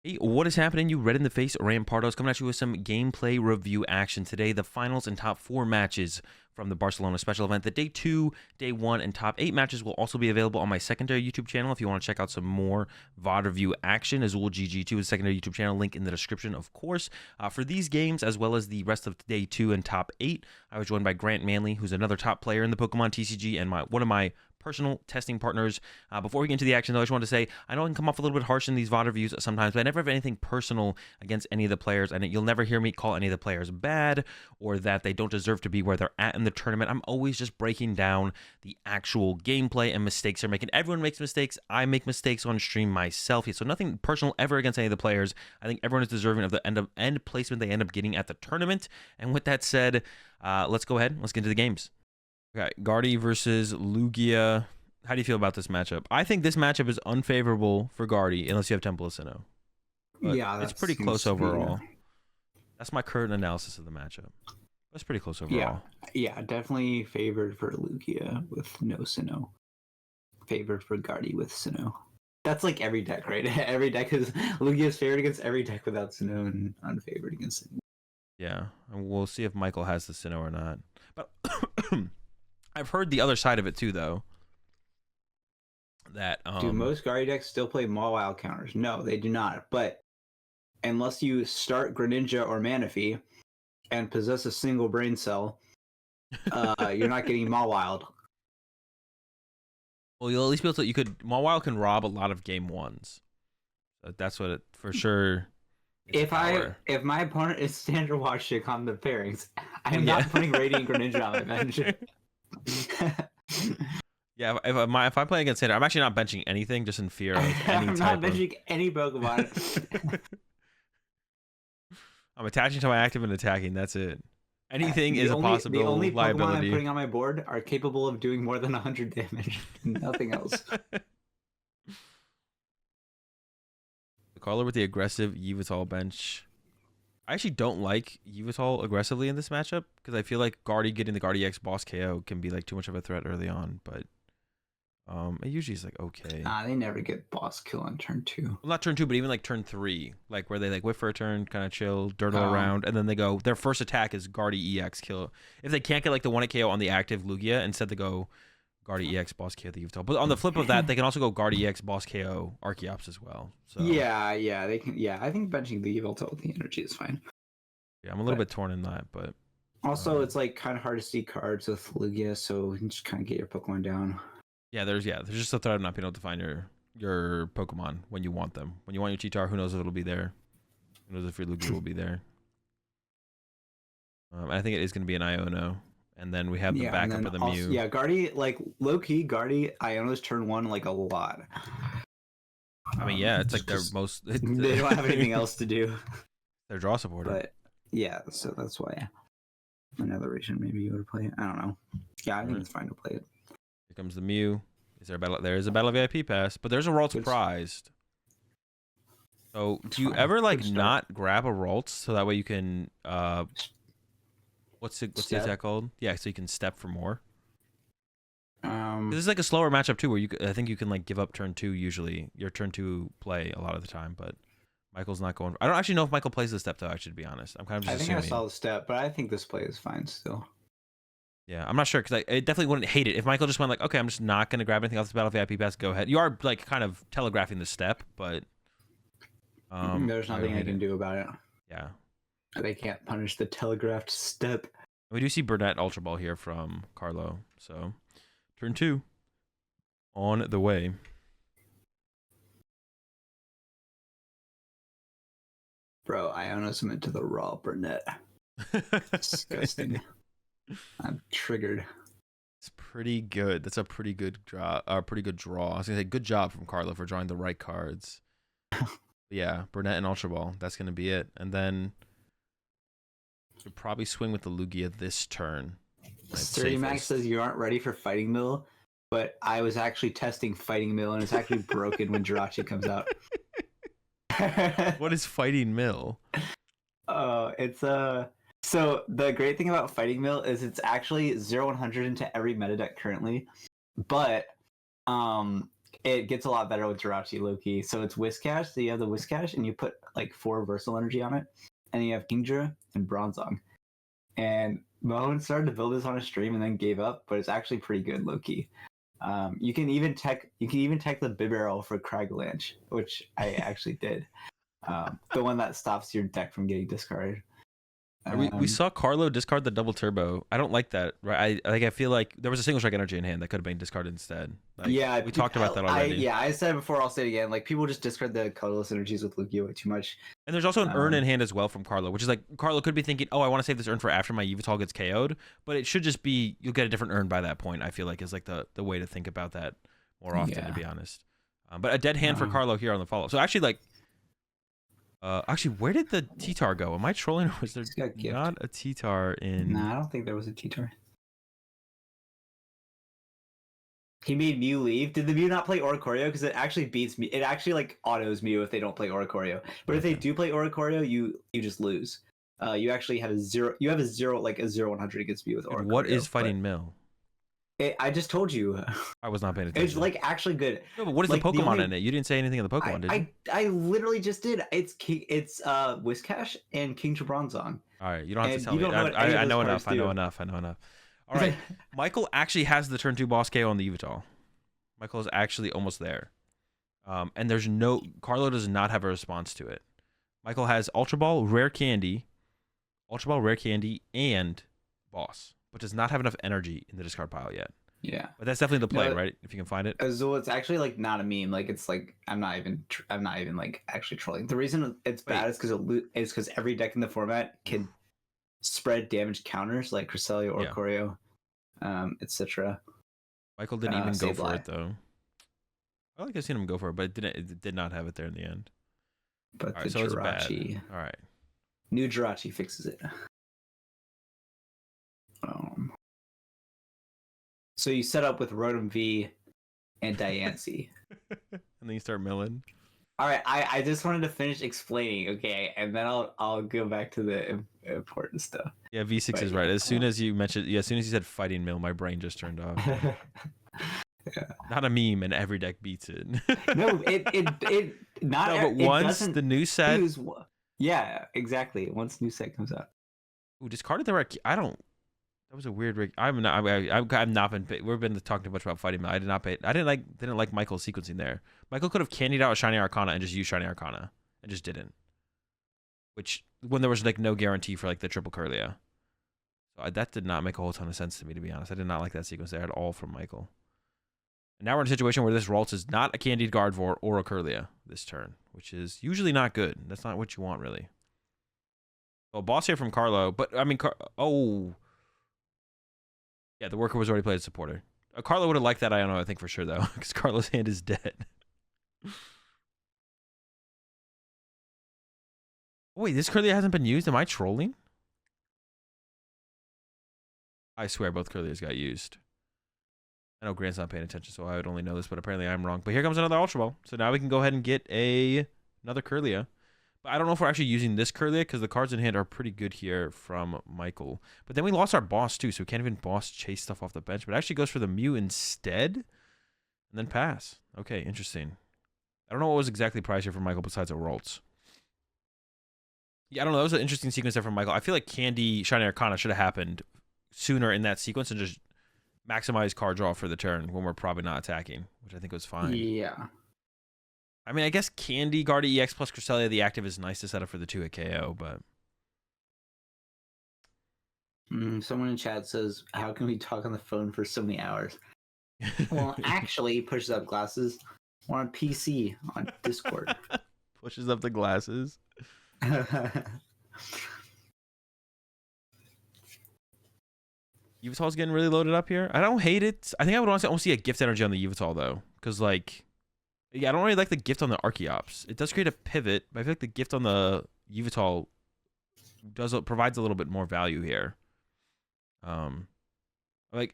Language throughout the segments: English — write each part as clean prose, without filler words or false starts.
Hey, what is happening? You red in the face Rampardos coming at you with some gameplay review action today. The finals and top 4 matches from the Barcelona Special Event. The day 2, day 1, and top 8 matches will also be available on my secondary YouTube channel if you want to check out some more VOD review action. AzulGG 2 is a secondary YouTube channel, link in the description, of course. For these games, as well as the rest of day 2 and top 8, I was joined by Manley, who's another top player in the PokemonTCG and one of my personal testing partners. Before we get into the action, though, I just wanted to say, I know I can come off a little bit harsh in these VOD reviews sometimes, but I never have anything personal against any of the players, and you'll never hear me call any of the players bad or that they don't deserve to be where they're at in the tournament. I'm always just breaking down the actual gameplay and mistakes they're making. Everyone makes mistakes. I make mistakes on stream myself. So nothing personal ever against any of the players. I think everyone is deserving of the end placement they end up getting at the tournament. And with that said, let's go ahead. Let's get into the games. Okay, Guardy versus Lugia. How do you feel about this matchup? I think this matchup is unfavorable for Guardy unless you have Temple of Sinnoh. Yeah, it's pretty close overall. That's my current analysis of the matchup. That's pretty close overall. Yeah, definitely favored for Lugia with no Sinnoh. Favored for Guardy with Sinnoh. That's like every deck, right? Every deck is Lugia's favored against every deck without Sinnoh and unfavored against Sinnoh. Yeah, and we'll see if Michael has the Sinnoh or not. But I've heard the other side of it too, though. That do most Guardy decks still play Mawile counters? No, they do not. But unless you start Greninja or Manaphy and possess a single brain cell, you're not getting Mawiled. Well, you'll at least be able to. You could Mawile can rob a lot of game ones. That's what it for sure. If my opponent is standard watching on the pairings, I'm not putting Radiant Greninja on my bench. Yeah, if I play against Sandra, I'm actually not benching anything, just in fear of any I'm not benching any Pokemon. I'm attaching to my active and attacking. That's it. Anything is a possible the only liability. Pokemon I'm putting on my board are capable of doing more than 100 damage. Nothing else. The caller with the aggressive Yveltal bench. I actually don't like Yveltal aggressively in this matchup because I feel like Guardy getting the Guardy X boss KO can be like too much of a threat early on, but it usually is like okay. They never get boss kill on turn 2. Well, not turn 2, but even like turn 3, like where they like whip for a turn, kind of chill, dirtle around, and then they go. Their first attack is Guardy EX kill. If they can't get like the 1 KO on the active Lugia, instead they go Guardy EX boss KO the Yveltal. But on the flip of that, they can also go Guardy EX boss KO Archeops as well. So yeah, they can. Yeah, I think benching the Yveltal with the energy is fine. Yeah, I'm a little bit torn in that, but also it's like kind of hard to see cards with Lugia, so you can just kind of get your Pokemon down. Yeah, there's just a threat of not being able to find your Pokemon when you want them. When you want your Cheetar, who knows if it'll be there? Who knows if your Lugia will be there? I think it is going to be an Iono, and then we have the backup of the Mew. Yeah, Guardy, like low key, Guardy Iono's turn 1 like a lot. I mean, yeah, it's like their most. They don't have anything else to do. Their draw supporter. But yeah, so that's why another reason maybe you would play it. I don't know. Yeah, I think it's fine to play it. Here comes the Mew. Is there a battle? There is a battle VIP pass, but there's a Ralts prized. So do you ever like not grab a Ralts so that way you can what's the attack called? Yeah, so you can step for more. This is like a slower matchup too, where I think you can like give up turn 2 usually. Your turn 2 play a lot of the time, but Michael's not going. I don't actually know if Michael plays the step though. Actually, to be honest, I'm kind of just assuming. I saw the step, but I think this play is fine still. Yeah, I'm not sure because I definitely wouldn't hate it if Michael just went like, okay, I'm just not gonna grab anything off the battle VIP pass. Go ahead. You are like kind of telegraphing the step, but there's nothing I can do about it. Yeah, they can't punish the telegraphed step. We do see Burnett Ultra Ball here from Carlo. So turn 2 on the way. Bro, Iono's meant to the raw Burnett. Disgusting. I'm triggered. It's pretty good. That's a pretty good draw. Pretty good draw. I was gonna say good job from Carlo for drawing the right cards. Yeah, Burnett and Ultra Ball. That's gonna be it. And then you'll probably swing with the Lugia this turn. Sturdy Max says you aren't ready for Fighting Mill, but I was actually testing Fighting Mill and it's actually broken when Jirachi comes out. What is Fighting Mill? It's so the great thing about Fighting Mill is it's actually 0-100 into every meta deck currently, but It gets a lot better with Jirachi Loki. So it's Whiscash. So you have the Whiscash, and you put like 4 Versal Energy on it, and you have Kingdra and Bronzong. And Mohan started to build this on a stream and then gave up, but it's actually pretty good, Loki. You can even tech the Bibarel for Cragalanche, which I actually did. The one that stops your deck from getting discarded. We saw Carlo discard the double turbo. I don't like that. Right? I feel like there was a single strike energy in hand that could have been discarded instead. Like, yeah, we talked about that already. I said it before. I'll say it again. Like people just discard the colorless energies with Lugia way too much. And there's also an urn in hand as well from Carlo, which is like Carlo could be thinking, oh, I want to save this urn for after my Yveltal gets KO'd, but it should just be you'll get a different urn by that point. I feel like is like the way to think about that more often, to be honest. But a dead hand for Carlo here on the follow. So actually, like. Actually, where did the T-Tar go? Am I trolling or was there not a T-Tar in... Nah, I don't think there was a T-Tar. He made Mew leave. Did the Mew not play Oricorio? Because it actually beats me. It actually like autos Mew if they don't play Oricorio. But if they do play Oricorio, you just lose. You actually have a 0. You have a 0 like a 0-100 against Mew with Oricorio. What is Fighting Mill? I just told you. I was not paying attention. It's like actually good. No, but what is like, the Pokemon in it? You didn't say anything of the Pokemon, did you? I literally just did. It's Whiscash and King Bronzong. All right, you don't have to tell me. I know enough. I know enough. All right, Michael actually has the turn 2 boss KO on the Yveltal. Michael is actually almost there. And there's no... Carlo does not have a response to it. Michael has Ultra Ball, Rare Candy, and Boss, but does not have enough energy in the discard pile yet. Yeah, but that's definitely the play, right? If you can find it. Azul, it's actually like not a meme. Like it's like I'm not even like actually trolling. The reason it's bad is because every deck in the format can spread damage counters like Cresselia or Corio, etc. Michael didn't even go for it though. I like I've seen him go for it, but it did not have it there in the end. But all right, the Jirachi, all right, new Jirachi fixes it. So you set up with Rotom V and Diancie. And then you start milling. All right, I just wanted to finish explaining, okay, and then I'll go back to the important stuff. Yeah, V6 is right. As soon as you mentioned, as soon as you said Fighting Mill, my brain just turned off. Yeah. Not a meme, and every deck beats it. No, it not. No, but once the new set. Yeah, exactly. Once new set comes out. Ooh, discarded the rare. I don't. That was a weird rig. I've not been. We've been talking too much about Fighting Mill. I didn't like Michael's sequencing there. Michael could have candied out a Shiny Arcana and just used Shiny Arcana and just didn't. Which when there was like no guarantee for like the triple Curlia. So that did not make a whole ton of sense to me, to be honest. I did not like that sequence there at all from Michael. And now we're in a situation where this Ralts is not a candied Gardevoir or a Curlia this turn, which is usually not good. That's not what you want, really. Well, boss here from Carlo, but I mean, yeah, the worker was already played as supporter. Carlo would have liked that Iono, I think, for sure, though, because Carlo's hand is dead. Wait, this Curlia hasn't been used? Am I trolling? I swear both Curlias got used. I know Grant's not paying attention, so I would only know this, but apparently I'm wrong. But here comes another Ultra Ball. So now we can go ahead and get another Curlia. But I don't know if we're actually using this Curlia because the cards in hand are pretty good here from Michael. But then we lost our boss too, so we can't even boss chase stuff off the bench. But it actually goes for the Mew instead and then pass. Okay, interesting. I don't know what was exactly priced here for Michael besides a Ralts. Yeah, I don't know. That was an interesting sequence there from Michael. I feel like Candy Shiny Arcana should have happened sooner in that sequence and just maximize card draw for the turn when we're probably not attacking, which I think was fine. Yeah. I mean, I guess Candy, Guardy EX plus Cresselia, the active is nice to set up for the 2-hit KO, but... Someone in chat says, how can we talk on the phone for so many hours? Well, actually, pushes up glasses. We're on PC, on Discord. Pushes up the glasses. Yveltal's getting really loaded up here. I don't hate it. I think I would honestly almost see a gift energy on the Yveltal, though, because, like... Yeah, I don't really like the gift on the Archeops. It does create a pivot, but I feel like the gift on the Yveltal provides a little bit more value here. Like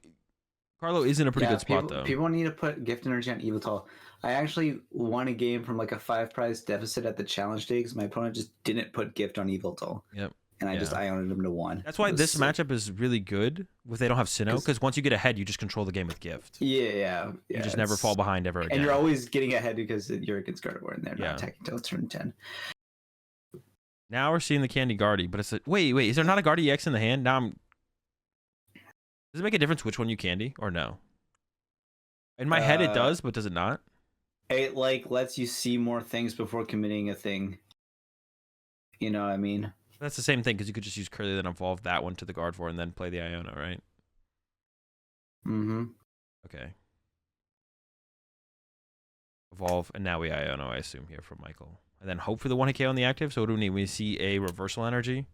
Carlo is in a pretty good spot though. People need to put gift energy on Yveltal. I actually won a game from like a 5-prize deficit at the challenge day because my opponent just didn't put gift on Yveltal. Yep. and I just Ioned him to 1. That's why this matchup is really good if they don't have Sinnoh, because once you get ahead, you just control the game with Gift. Yeah. You just never fall behind ever again. And you're always getting ahead because you're against Gardevoir and they're not attacking until turn 10. Now we're seeing the Candy Guardy, but it's wait, is there not a Guardy EX in the hand? Now does it make a difference which one you candy or no? In my head it does, but does it not? It like lets you see more things before committing a thing. You know what I mean? That's the same thing, because you could just use Curly, then evolve that one to the Gardevoir, and then play the Iono, right? Mm-hmm. Okay. Evolve, and now we Iono, I assume, here from Michael. And then hope for the 1-hit KO on the active. So what do we need? We see a Reversal Energy.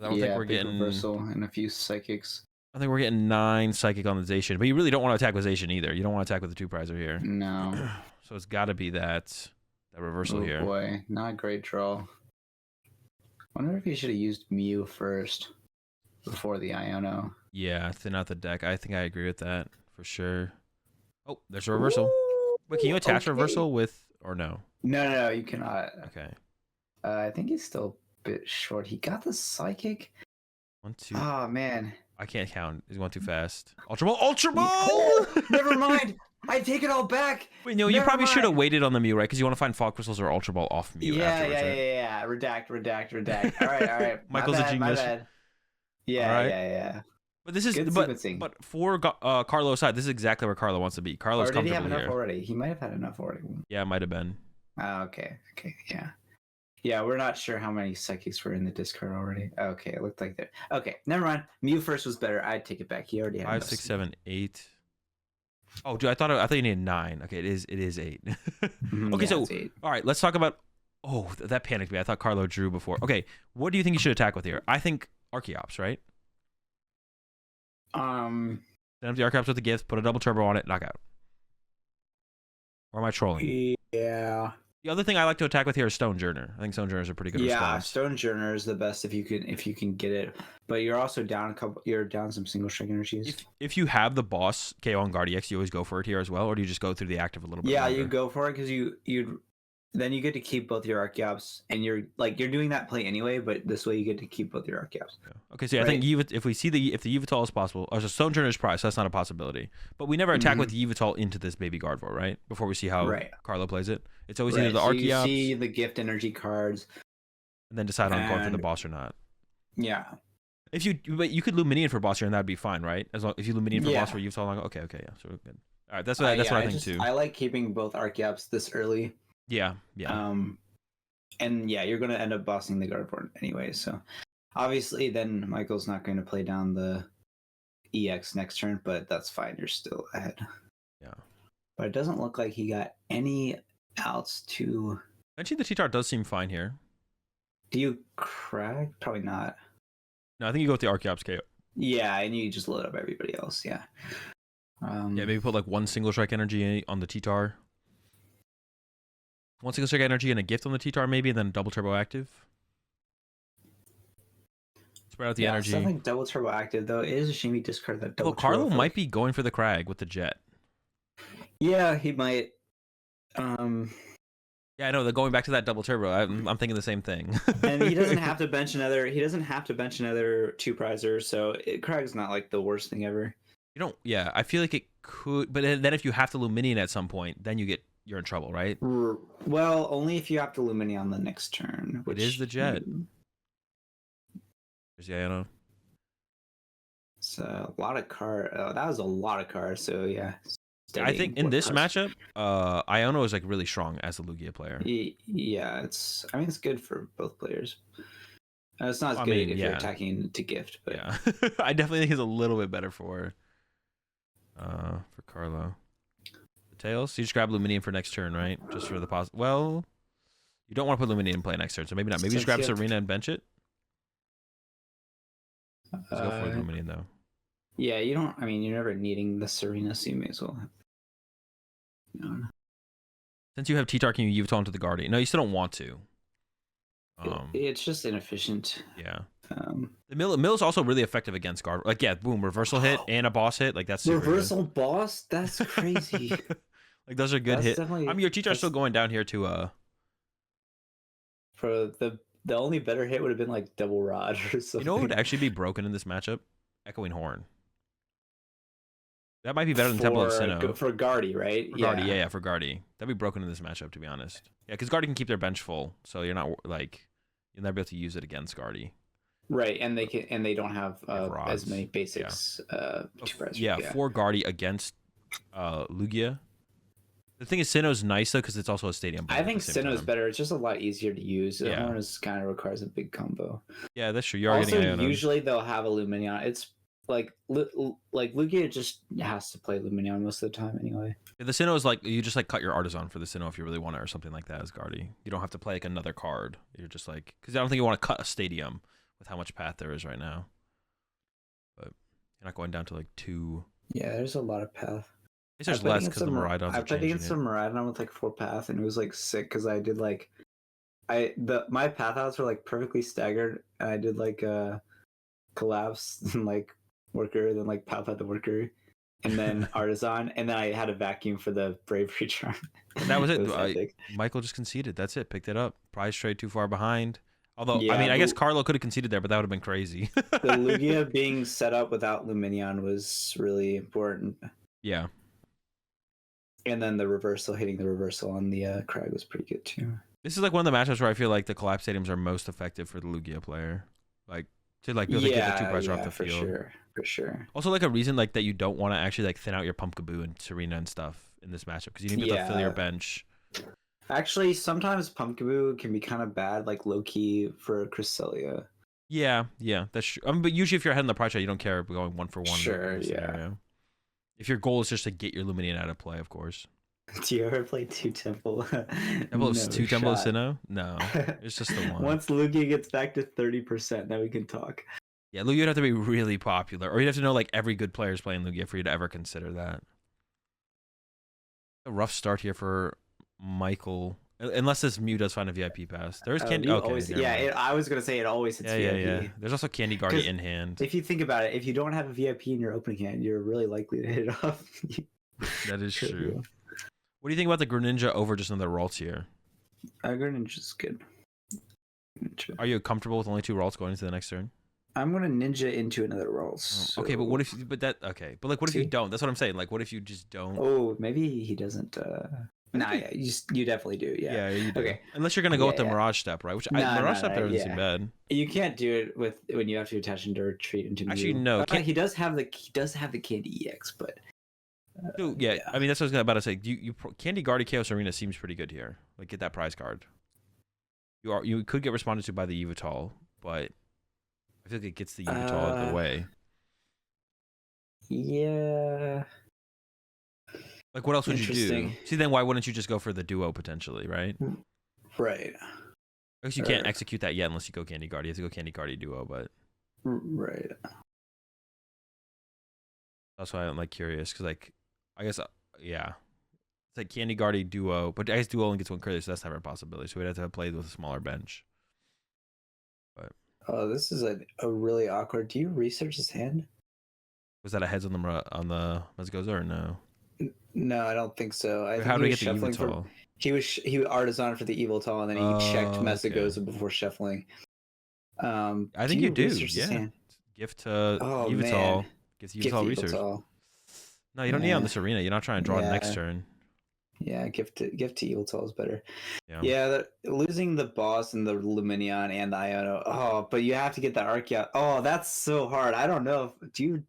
I don't think we're getting Reversal and a few Psychics. I think we're getting 9 Psychic on the Zacian, but you really don't want to attack with Zacian either. You don't want to attack with the 2-prizer here. No. So it's got to be that Reversal here. Oh boy, not a great draw. Wonder if he should have used Mew first before the Iono. Yeah, thin out the deck. I think I agree with that for sure. Oh, there's a Reversal. Wait, can you attach Reversal with or no? No, you cannot. Okay. I think he's still a bit short. He got the Psychic. 1, 2. Oh man, I can't count. He's going too fast. Ultra Ball! Ultra Ball! Oh, never mind. I take it all back. Wait, no, you probably should have waited on the Mew, right? Because you want to find Fog Crystals or Ultra Ball off Mew afterwards, right? Yeah. Redact. All right. Michael's a genius. My bad. Yeah. But this is Good but for Carlo's side, this is exactly where Carlo wants to be. Carlo's comfortable here. Did he have enough already? He might have had enough already. Yeah, it might have been. Okay, yeah. Yeah, we're not sure how many Psychics were in the discard already. Okay, it looked like that. Okay, never mind. Mew first was better. I'd take it back. He already had 5, 6, 7, 8. Oh, dude, I thought you needed 9. Okay, it is 8. Okay, so all right, let's talk about. Oh, that panicked me. I thought Carlo drew before. Okay, what do you think you should attack with here? I think Archeops, right? Send up the Archeops with the Gift, put a double turbo on it, knockout. Or am I trolling? Yeah. The other thing I like to attack with here is Stone Journer. I think Stone Journer is a pretty good response. Yeah, Stone Journer is the best if you can get it. But you're also down a couple. You're down some single strike energies. If you have the boss KO on Guardy X, you always go for it here as well, or do you just go through the active a little bit? Yeah, longer? you go for it because you then you get to keep both your Archeops, and you're doing that play anyway. But this way you get to keep both your Archeops. Yeah. Okay, so I think if we see if the Yveltal is possible, so Stone Journer is prize, so that's not a possibility. But we never attack with Yveltal into this baby Gardevoir, right? Before we see how Carlo plays it, it's always either the Archeops. You see the gift energy cards, and then decide on going for the boss or not. Yeah. But you could Luminion for boss here, and that'd be fine, right? As long if you Luminion for boss for Yveltal, okay, yeah, so we're good. All right, that's what I think too. I like keeping both Archeops this early. Yeah. And yeah, you're gonna end up bossing the Gardevoir anyway. So obviously, then Michael's not going to play down the EX next turn, but that's fine. You're still ahead. Yeah. But it doesn't look like he got any outs to. Actually, the T-Tar does seem fine here. Do you crack? Probably not. No, I think you go with the Archeops KO. Yeah, and you just load up everybody else. Yeah. Maybe put like 1 single strike energy on the T-Tar. 1 single strike energy and a gift on the T-Tar maybe, and then double turbo active. Spread out the energy. Something double turbo active though. It is a shame he discarded that double. Well, Carlo might be going for the Crag with the Jet. Yeah, he might. Yeah, I know. They're going back to that double turbo. I'm thinking the same thing. And he doesn't have to bench another. He doesn't have to bench another 2-prizer. So Crag's not like the worst thing ever. You don't. Yeah, I feel like it could. But then if you have to Luminion at some point, then you're in trouble, right? Well, only if you have to Lumini on the next turn. Which it is the Jet. Yeah, I know. It's a lot of cards. That was a lot of cards. So yeah. I think in this matchup, Iono is like really strong as a Lugia player. Yeah, it's good for both players. It's not as good if you're attacking to gift, but yeah, I definitely think it's a little bit better for Carlo. The Tails, so you just grab Luminium for next turn, right? Just for the Well, you don't want to put Luminium in play next turn, so maybe not. Maybe just grab Serena and bench it. Let's go for Luminium though. Yeah, you don't. I mean, you're never needing the Serena, so you may as well. No. Since you have T-Tar, can you Yveltal into the Guardian? No, you still don't want to. It's just inefficient. Yeah. The mill is also really effective against Guard. Like, yeah, boom, reversal hit and a boss hit. Like, that's reversal boss. That's crazy. Like, those are good hits. I mean, your T-Tar's still going down here to for the The only better hit would have been like double rod or something. You know what would actually be broken in this matchup? Echoing Horn. That might be better than Temple of Sinnoh. For Guardy, right? For Guardy, yeah, for Guardy. That'd be broken in this matchup, to be honest. Yeah, because Guardy can keep their bench full, so you're not like you'll never be able to use it against Guardy. Right, and they don't have as many basics. Yeah, for Guardy against Lugia. The thing is, Sinnoh's nice though because it's also a stadium. I think Sinnoh's better. It's just a lot easier to use. Yeah. Horn kind of requires a big combo. Yeah, that's true. You are also, getting Iono. Usually they'll have a Luminion. It's like Lugia just has to play Luminion most of the time anyway. The Sinnoh is like you just like cut your Artisan for the Sinnoh if you really want it or something like that as Guardy. You don't have to play like another card. You're just like because I don't think you want to cut a stadium with how much path there is right now. But you're not going down to like 2. Yeah, there's a lot of path. I guess there's less because the Miraidons. I played against some Miraidon with like 4 path, and it was like sick because I did like my path outs were like perfectly staggered, and I did like collapse and like worker, then like path out the worker, and then Artisan, and then I had a vacuum for the bravery charm. And that was it. Michael just conceded. That's it. Picked it up. Prize trade too far behind. Although, yeah, I mean, I guess Carlo could have conceded there, but that would have been crazy. The Lugia being set up without Luminion was really important. Yeah. And then the reversal, hitting the reversal on the Crag was pretty good too. This is like one of the matchups where I feel like the collapse stadiums are most effective for the Lugia player. Like, to like be able to get the 2 pressure off the field. For sure. Also, like a reason like that you don't want to actually like thin out your Pumpkaboo and Serena and stuff in this matchup because you need to fill your bench. Actually, sometimes Pumpkaboo can be kind of bad, like low key for Cresselia. Yeah, that's true. But usually, if you're ahead in the price, you don't care going 1 for 1. Sure, yeah. If your goal is just to get your Luminion out of play, of course. Do you ever play 2 Temple? Temple of Sinnoh? No, it's just the one. Once Lugia gets back to 30%, then we can talk. Yeah, Lugia would have to be really popular, or you'd have to know like every good player is playing Lugia for you to ever consider that. A rough start here for Michael, unless this Mew does find a VIP pass. There's Candy. I was gonna say it always hits VIP. Yeah. There's also Candy Guardy in hand. If you think about it, if you don't have a VIP in your opening hand, you're really likely to hit it off. That is true. What do you think about the Greninja over just another Ralts here? Greninja's good. Are you comfortable with only 2 Ralts going into the next turn? I'm gonna Ninja into another Ralts. Okay, but what if? But like, what if you don't? That's what I'm saying. Like, what if you just don't? Oh, maybe he doesn't. Nah, yeah, you definitely do. Yeah, you do. Okay. Unless you're gonna go with the Mirage Step, right? Which Mirage Step doesn't seem bad. You can't do it when you have to attach into retreat into. Actually, no. He does have the Candy EX, but. Yeah, I mean that's what I was about to say. Candy Guardy Chaos Arena seems pretty good here. Like get that prize card. You could get responded to by the Yveltal, but I feel like it gets the Yveltal out of the way. Yeah. Like what else would you do? See, then why wouldn't you just go for the duo potentially, right? Right. I guess you can't execute that yet unless you go Candy Guardy. You have to go Candy Guardy duo, but. Right. That's why I'm like curious because like I guess yeah, it's like Candy Guardy duo, but I guess duo only gets 1 credit, so that's never a possibility. So we'd have to play with a smaller bench. But this is a really awkward. Do you research his hand? Was that a heads on the Mezgoza or no? No, I don't think so. How do we get the Yveltal? He was Artisan for the Yveltal, and then he checked Mezgoza before shuffling. I think you do. Yeah. Gift to Yveltal. Gives Yveltal research. No, you don't need it on this arena. You're not trying to draw it next turn. Yeah, gift to Yveltal is better. Yeah, losing the boss and the Luminion and the Iono. Oh, but you have to get the Archeon. Oh, that's so hard. I don't know. Do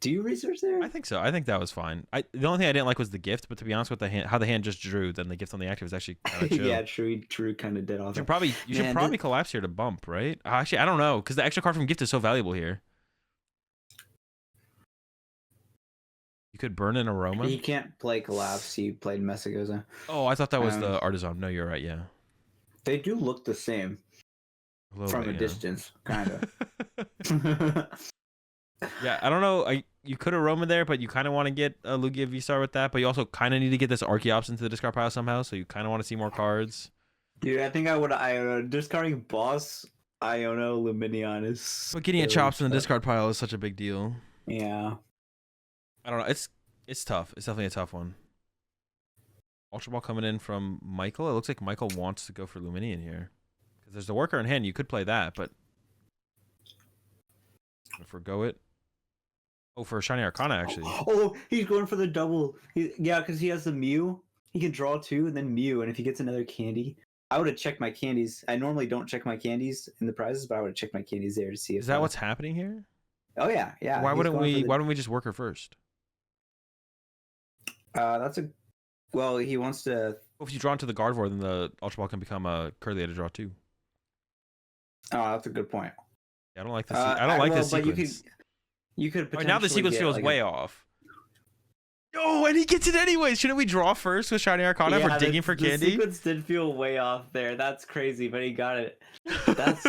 you research there? I think so. I think that was fine. The only thing I didn't like was the gift, but to be honest with how the hand just drew, then the gift on the active is actually kind of chill. Yeah, true, kind of dead off. You should probably collapse here to bump, right? Actually, I don't know, because the extra card from gift is so valuable here. You could burn an Aroma. You can't play Collapse. You played Messagoza. Oh, I thought that was the Artisan. No, you're right. Yeah. They do look the same from a distance, kind of. Yeah, I don't know. You could Aroma there, but you kind of want to get a Lugia V-Star with that. But you also kind of need to get this Archeops into the discard pile somehow. So you kind of want to see more cards. Dude, I think I would. Discarding Boss, Iono, Luminion is. But getting a Chops in the discard pile is such a big deal. Yeah. I don't know. It's tough. It's definitely a tough one. Ultra Ball coming in from Michael. It looks like Michael wants to go for Luminion here. There's the worker in hand. You could play that, but forgo it. Oh, for Shiny Arcana, actually. Oh, he's going for the double. Yeah, because he has the Mew. He can draw 2 and then Mew, and if he gets another candy, I would have checked my candies. I normally don't check my candies in the prizes, but I would have checked my candies there to see if. Is that what's happening here? Oh yeah, yeah. Why wouldn't we? Why don't we just work her first? That's a. Well, he wants to. Well, if you draw into the Gardevoir, then the Ultra Ball can become a Curly to draw 2. Oh, that's a good point. Yeah, I don't like this. I don't like this sequence. You could potentially now the sequence feels like way off. No, and he gets it anyway. Shouldn't we draw first with Shiny Arcana for digging for candy? The sequence did feel way off there. That's crazy, but he got it. That's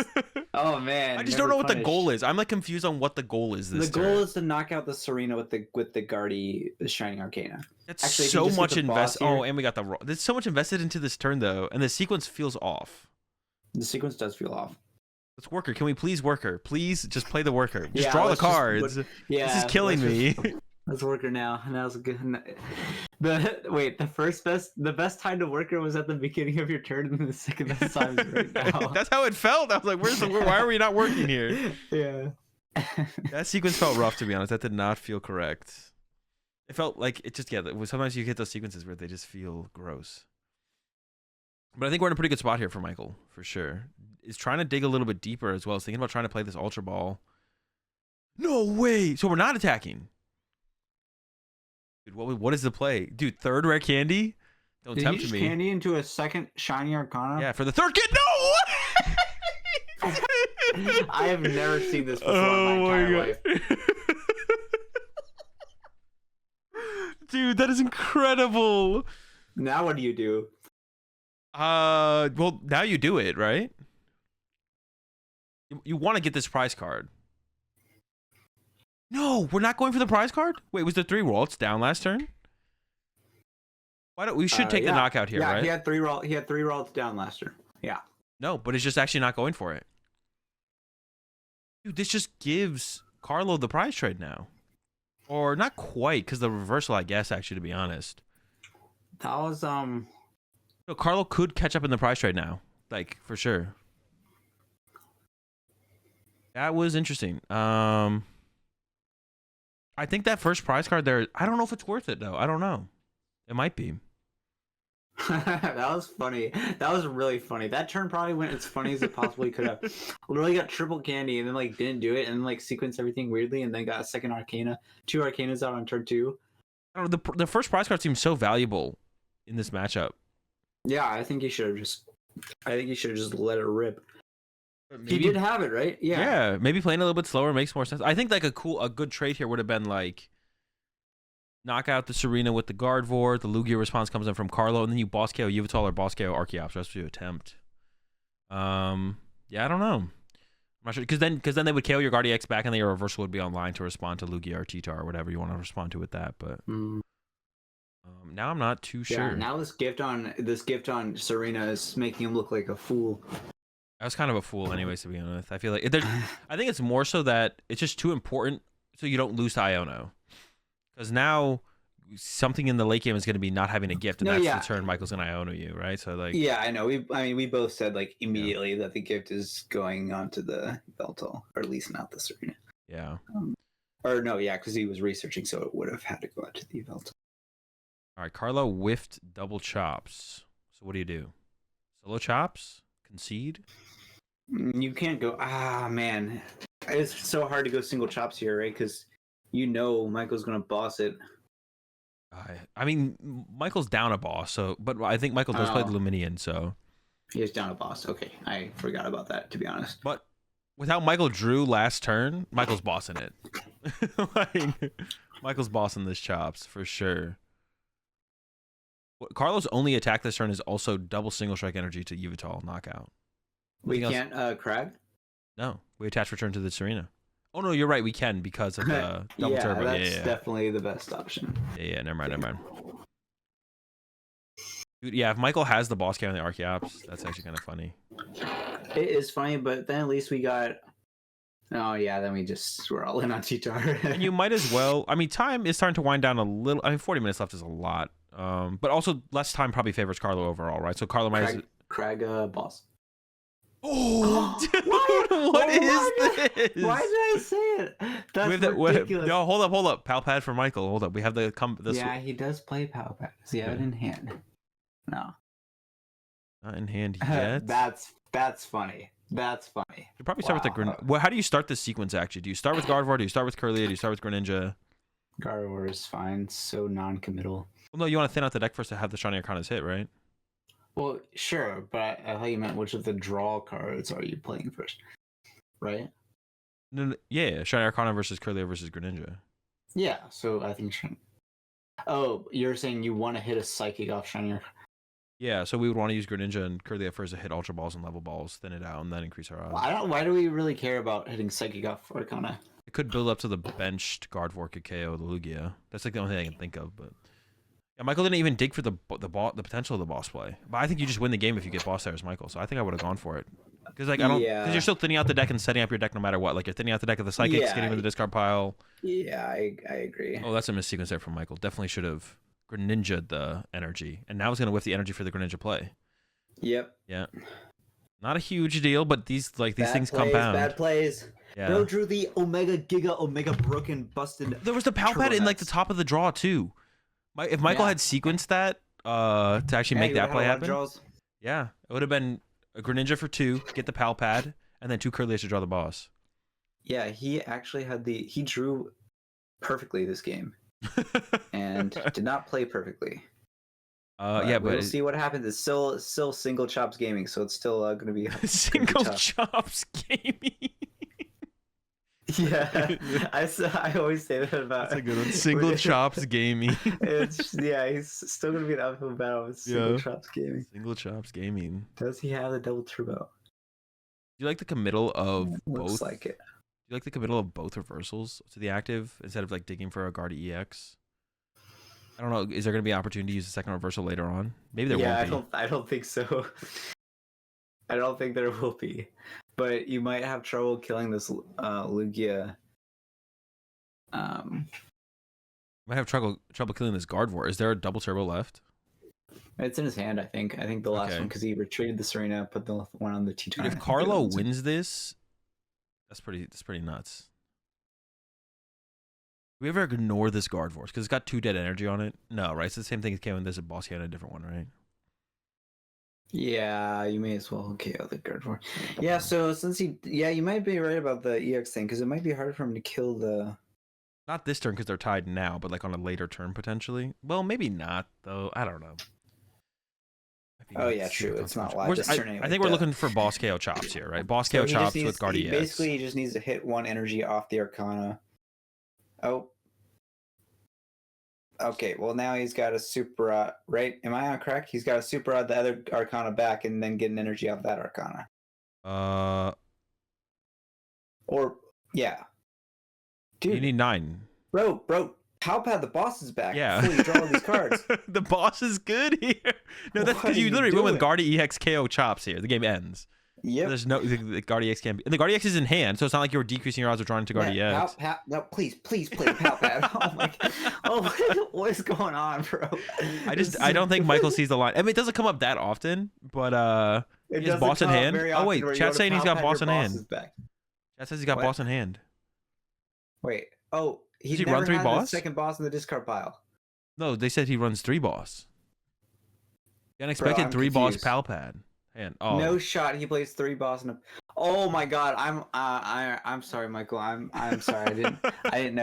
oh man. I just don't know what the goal is. I'm like confused on what the goal is. This the goal is to knock out the Serena with the Guardy, the Shining Arcana. That's actually so much invested. Oh, and we got the. There's so much invested into this turn though, and the sequence feels off. The sequence does feel off. Let's worker. Can we please worker? Please just play the worker. Just draw the cards. This is killing me. Let's worker now. And that was a good. The best time to worker was at the beginning of your turn, and the second best time is right now. That's how it felt. I was like, "Where's the? Why are we not working here?" Yeah. That sequence felt rough, to be honest. That did not feel correct. It felt like it just sometimes you get those sequences where they just feel gross. But I think we're in a pretty good spot here for Michael, for sure. Is trying to dig a little bit deeper as well. Is thinking about trying to play this Ultra Ball. No way! So we're not attacking. Dude, what is the play? Dude, third rare candy? Don't tempt me. Candy into a second Shiny Arcana? Yeah, for the third kid. No! I have never seen this before in my entire life. Dude, that is incredible. Now what do you do? Well, now you do it, right? You want to get this prize card. No, we're not going for the prize card? Wait, was the 3 Ralts down last turn? Why don't we should take the knockout here, right? He had 3 Ralts down last turn. Yeah. No, but it's just actually not going for it. Dude, this just gives Carlo the prize trade now. Or not quite, because the reversal, I guess, actually, to be honest. That was No, Carlo could catch up in the prize trade now. Like, for sure. That was interesting. I think that first prize card there, I don't know if it's worth it though. I don't know. It might be. That was funny. That was really funny. That turn probably went as funny as it possibly could have. Literally got triple candy and then like didn't do it and then like sequenced everything weirdly and then got a second Arcana. 2 Arcanas out on turn 2. I don't know, the first prize card seems so valuable in this matchup. Yeah, I think he should have just let it rip. Maybe, he did have it, right? Yeah. Yeah, maybe playing a little bit slower makes more sense. I think like a good trade here would have been like knock out the Serena with the Gardevoir, the Lugia response comes in from Carlo, and then you boss KO Yveltal or boss KO Archeops. That's what you attempt. Yeah, I don't know. I'm not sure because then they would KO your Guardian X back, and then your reversal would be online to respond to Lugia or Cheetah or whatever you want to respond to with that. But now I'm not too sure. Yeah, now this gift on Serena is making him look like a fool. I was kind of a fool, anyways. To be honest, I feel like I think it's more so that it's just too important, so you don't lose to Iono. Because now something in the late game is going to be not having a gift, and that's the turn Michael's going to Iono you, right? So like, yeah, I know. We both said like immediately that the gift is going onto the Yveltal, or at least not the Serena. Yeah. Or no, yeah, because he was researching, so it would have had to go out to the Yveltal. All right, Carlo whiffed double chops. So what do you do? Solo chops? Concede? You can't go. Man, it's so hard to go single chops here, right? Because Michael's gonna boss it. I mean, Michael's down a boss, but I think Michael does play the Luminian, so he is down a boss. Okay, I forgot about that, to be honest. But without Michael drew last turn, Michael's bossing it. Michael's bossing this chops for sure. Carlo's only attack this turn is also double single strike energy to Yveltal knockout. We can't crag? No, we attach return to the Serena. Oh no, you're right. We can because of the double turbo. That's definitely the best option. Yeah, never mind. Dude, yeah, if Michael has the boss cam and the Archeops, that's actually kind of funny. It is funny, but then at least we got. Oh yeah, then we're all in on T-Tar. And you might as well. I mean, time is starting to wind down a little. I mean, 40 minutes left is a lot. But also less time probably favors Carlo overall, right? So Carlo might crag boss. Oh, dude, Why? what is Why this? why did I say it? That's ridiculous. No, hold up. Palpad for Michael. Hold up. We have the Yeah, he does play Palpad. Does he have it in hand? No. Not in hand yet. That's funny. That's funny. You probably start with the Well, how do you start the sequence actually? Do you start with Gardevoir? Do you start with Curlia? Do you start with Greninja? Gardevoir is fine. So non-committal. Well, no, you want to thin out the deck first to have the Shiny Arcanas hit, right? Well, sure, but I thought you meant which of the draw cards are you playing first, right? No, yeah, Shiny Arcana versus Curlia versus Greninja. Yeah, so I think. Oh, you're saying you want to hit a Psychic off Shiny Arcana? Yeah, so we would want to use Greninja and Curlia first to hit Ultra Balls and Level Balls, thin it out, and then increase our odds. Why do we really care about hitting Psychic off Arcana? It could build up to the benched Gardevoir could KO the Lugia. That's like the only thing I can think of, but. Yeah, Michael didn't even dig for the potential of the boss play, but I think you just win the game if you get boss there as Michael. So I think I would have gone for it because like because you're still thinning out the deck and setting up your deck no matter what. Like you're thinning out the deck of the Psychics, getting rid of the discard pile. Yeah, I agree. Oh, that's a missequence there from Michael. Definitely should have Greninja'd the energy, and now it's gonna whiff the energy for the Greninja play. Yep. Yeah. Not a huge deal, but these things plays, compound. Bad plays. Yeah. Bro drew the Omega broken busted. There was the Palpad in like the top of the draw too. If Michael had sequenced that to actually make that play happen, yeah, it would have been a Greninja for 2, get the Palpad, and then 2 Curlias to draw the boss. Yeah, he actually had he drew perfectly this game, and did not play perfectly. Yeah, but we'll see what happens. It's still Single Chops Gaming, so it's still going to be Single Chops Gaming. Yeah, I always say that about. That's a good one. Single Chops Gaming. He's still gonna be an uphill battle with Single Chops Gaming. Single Chops Gaming. Does he have the double turbo? Do you like the committal of both? Looks like it. Do you like the committal of both reversals to the active instead of like digging for a Guardi EX? I don't know. Is there gonna be an opportunity to use the second reversal later on? Maybe there won't be. I don't think so. I don't think there will be. But you might have trouble killing this Lugia. Might have trouble killing this Gardevoir. Is there a double turbo left? It's in his hand, I think. I think the last one because he retreated the Serena, put the one on the T-turn. Dude, if Carlo wins this, that's pretty nuts. Do we ever ignore this Gardevoir? Because it's got 2 dead energy on it. No, right? It's the same thing as KO, and there's a boss here and a different one, right? Yeah, you may as well KO the Gardevoir. Yeah, so since you might be right about the EX thing because it might be hard for him to kill the. Not this turn because they're tied now, but like on a later turn potentially. Well, maybe not though. I don't know. Oh yeah, true. It's not live this turn anyway. I think we're looking for boss KO chops here, right? Boss KO chops with Guardi EX. Basically, he just needs to hit 1 energy off the Arcana. Oh. Okay, well now he's got a super rod, right? Am I on correct? He's got a super rod the other Arcana back and then get an energy off that Arcana. Or yeah. Dude. You need 9. Bro, Palpad the boss is back. Yeah. Before you draw all these cards. The boss is good here. No, that's because you literally went with Guardi EX KO chops here. The game ends. Yep. There's no the Guardi EX can't be, and the Guardi EX is in hand, so it's not like you're decreasing your odds of drawing to Guardi EX. No, please play Palpad. Oh my god. Oh, what is going on, bro? I don't think Michael sees the line. I mean, it doesn't come up that often, but he has boss in hand. Oh wait, chat's saying he's got boss in hand. Chat says he's got boss in hand. Wait. Oh, he run 3 boss? The second boss in the discard pile. No, they said he runs 3 boss. The unexpected 3 boss Palpad. And no shot. He plays 3 boss and oh my god. I'm sorry, Michael. I'm sorry. I didn't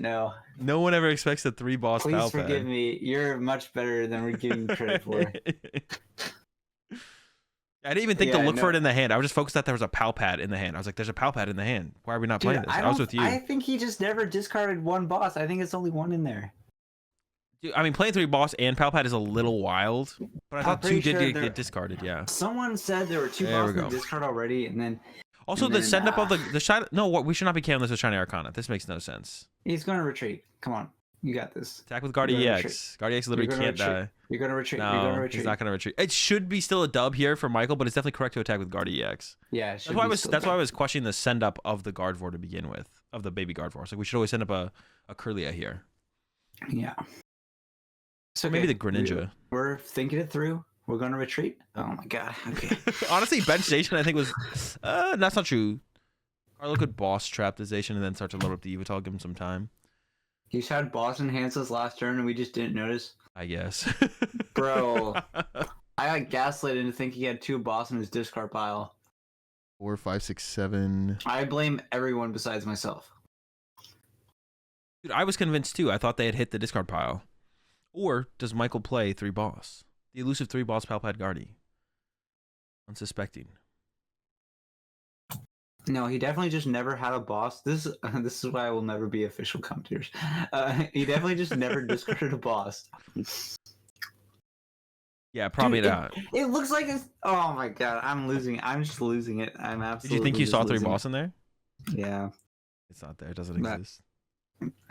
know. No one ever expects a 3 boss Palpad. Please forgive me. You're much better than we're giving credit for. I didn't even think to look for it in the hand. I was just focused that there was a Palpad in the hand. I was like, there's a Palpad in the hand. Why are we not playing this? I was with you. I think he just never discarded 1 boss. I think it's only 1 in there. Dude, I mean, playing 3 boss and Palpad is a little wild, but I thought 2 did get discarded, yeah. Someone said there were 2 boss in the discard already, and then... Also, the send up of the shiny... No, we should not be killing this with Shiny Arcana. This makes no sense. He's going to retreat. Come on. You got this. Attack with Guardi EX. Guardi EX literally can't die. You're going to retreat. No, he's not going to retreat. It should be still a dub here for Michael, but it's definitely correct to attack with Guardi EX. Yeah, that's why I was questioning the send up of the Gardevoir to begin with, of the baby Gardevoir. So we should always send up a Curlia here. Yeah. So maybe the Greninja. We're thinking it through. We're gonna retreat. Oh my god. Okay. Honestly, bench Zation I think was that's not true. Carlo could boss trap the Zation and then start to load up the Evital, give him some time. He's had boss enhances last turn and we just didn't notice. I guess. Bro, I got gaslit into thinking he had 2 boss in his discard pile. 4, 5, 6, 7. I blame everyone besides myself. Dude, I was convinced too. I thought they had hit the discard pile. Or does Michael play 3 boss? The elusive 3 boss Palpad Guardy. Unsuspecting. No, he definitely just never had a boss. This is why I will never be official commentators. He definitely just never discarded a boss. Yeah, probably Dude, not. It looks like it's. Oh my god, I'm losing. I'm just losing it. I'm absolutely. Did you think you saw 3 losing boss in there? it. Yeah. It's not there. It doesn't exist.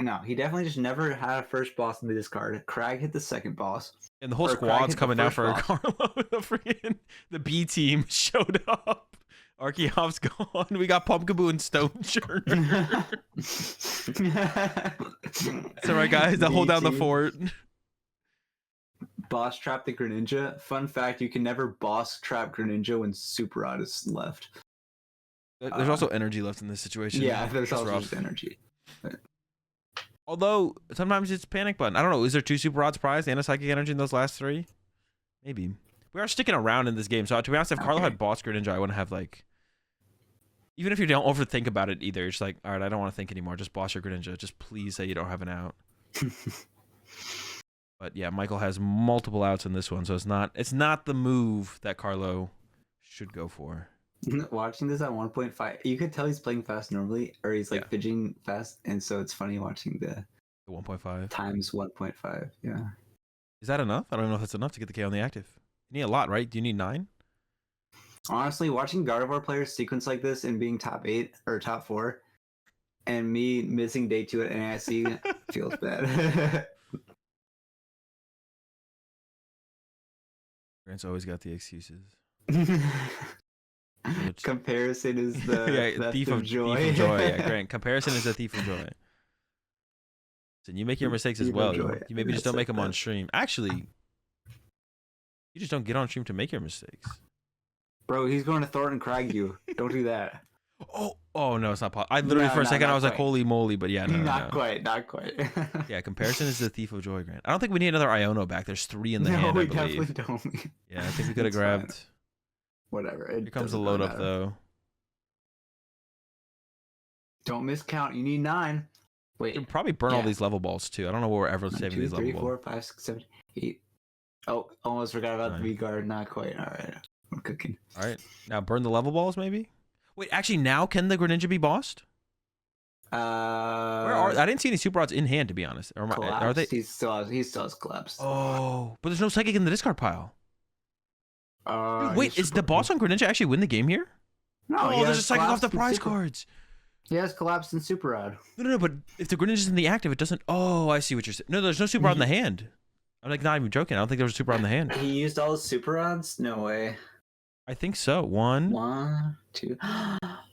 No, he definitely just never had a first boss in the discard. Crag hit the second boss. And the whole Or Crag squad's hit the coming down first for boss. Carlo. The B team showed up. Archeop's gone. We got Pumpkaboo and Stone Churner. That's all right, guys. They'll hold down the fort. Boss trap the Greninja. Fun fact: you can never boss trap Greninja when Super Rod is left. There's also energy left in this situation. Yeah, there's It's also rough. just energy. Although sometimes it's panic button. I don't know. Is there 2 super rods prized and a psychic energy in those last 3? Maybe. We are sticking around in this game. So to be honest, if Carlo had boss Greninja, I wouldn't have like. Even if you don't overthink about it either, it's like, all right, I don't want to think anymore. Just boss your Greninja. Just please say you don't have an out. But yeah, Michael has multiple outs in this one, so it's not the move that Carlo should go for. Watching this at 1.5, you could tell he's playing fast normally, or he's like fidgeting fast, and so it's funny watching the 1.5 times 1.5. Yeah. Is that enough? I don't know if that's enough to get the K on the active. You need a lot, right? Do you need 9? Honestly, watching Gardevoir players sequence like this and being top 8 or top 4, and me missing day 2 at NIC feels bad. Grant's always got the excuses. Comparison is the thief of joy. Yeah, Grant. Comparison is a thief of joy. And you make your mistakes as well. You maybe just don't make them on stream. Actually, you just don't get on stream to make your mistakes. Bro, he's going to Thornton Crag you. Don't do that. Oh no, it's not possible. I literally for a second I was like, holy moly, but yeah, no. Not quite. Yeah, comparison is the thief of joy, Grant. I don't think we need another Iono back. There's 3 in the hand, I believe. No, we definitely don't. Yeah, I think we could have grabbed. Fine. Whatever. Here comes the load up though. Don't miscount. You need 9. Wait. You'll probably burn all these level balls too. I don't know where we're ever saving these level 3, balls. 4, 5, 6, 7, 8. Oh, almost forgot about the V-guard. Not quite. All right. We're cooking. All right. Now burn the level balls maybe? Wait, actually now can the Greninja be bossed? Where are I didn't see any super rods in hand to be honest. Are they? He still has collapsed. Oh, but there's no psychic in the discard pile. Dude, wait, is the boss on Greninja actually win the game here? No, there's a psychic off the prize cards. He has collapsed in Super Rod. No, but if the Greninja's in the active, it doesn't. Oh, I see what you're saying. No, there's no super rod in the hand. I'm like not even joking. I don't think there was a super rod in the hand. He used all his Super Rods? No way. I think so. 1, 2.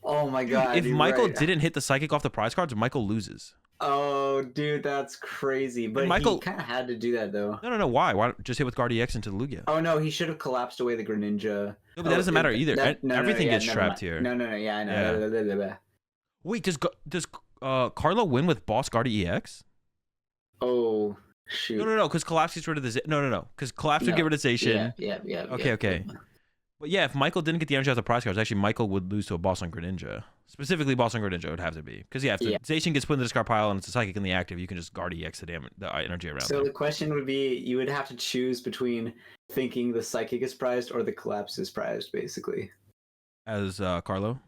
Oh my god. If Michael didn't hit the psychic off the prize cards, Michael loses. Oh, dude, that's crazy. But Michael he kind of had to do that though. No. Why? Why just hit with Guardy X into the Lugia? Oh no, he should have collapsed away the Greninja. No, but that doesn't matter either. Everything gets trapped here. No. Yeah, I know. Yeah. Wait, does Carlo win with Boss Guardy EX? Oh shoot. No, because Collapse gets rid of the No, because Collapse would get rid of Zation. Yeah. Okay. But yeah, if Michael didn't get the energy off the prize cards, actually Michael would lose to a boss on Greninja. Specifically, boss on Greninja would have to be. Because if the Zation gets put in the discard pile and it's a psychic in the active, you can just guard EX the energy around. So the question would be, you would have to choose between thinking the psychic is prized or the collapse is prized, basically. As Carlo?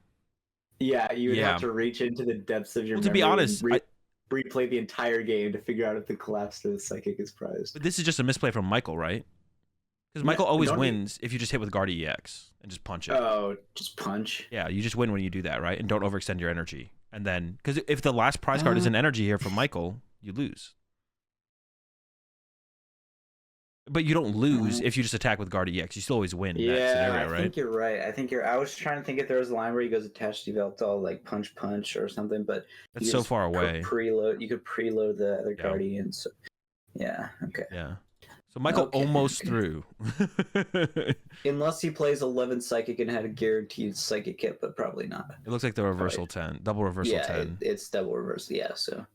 Yeah, you would have to reach into the depths of your memory. To be honest, replay the entire game to figure out if the collapse or the psychic is prized. But this is just a misplay from Michael, right? Because Michael always wins if you just hit with Guardy EX and just punch it. Oh, just punch? Yeah, you just win when you do that, right? And don't overextend your energy. And then, because if the last prize card is an energy here from Michael, you lose. But you don't lose if you just attack with Guardy EX. You still always win in that scenario, right? I think you're right. I was trying to think if there was a line where he goes attached to Yveltal, like punch or something, but that's so far away. You could preload the other Guardians. Yeah, okay. Yeah. So Michael Okay, almost okay. threw. Unless he plays 11 Psychic and had a guaranteed Psychic hit, but probably not. It looks like the Probably. reversal 10, double reversal Yeah, 10. it's double reverse. Yeah, so.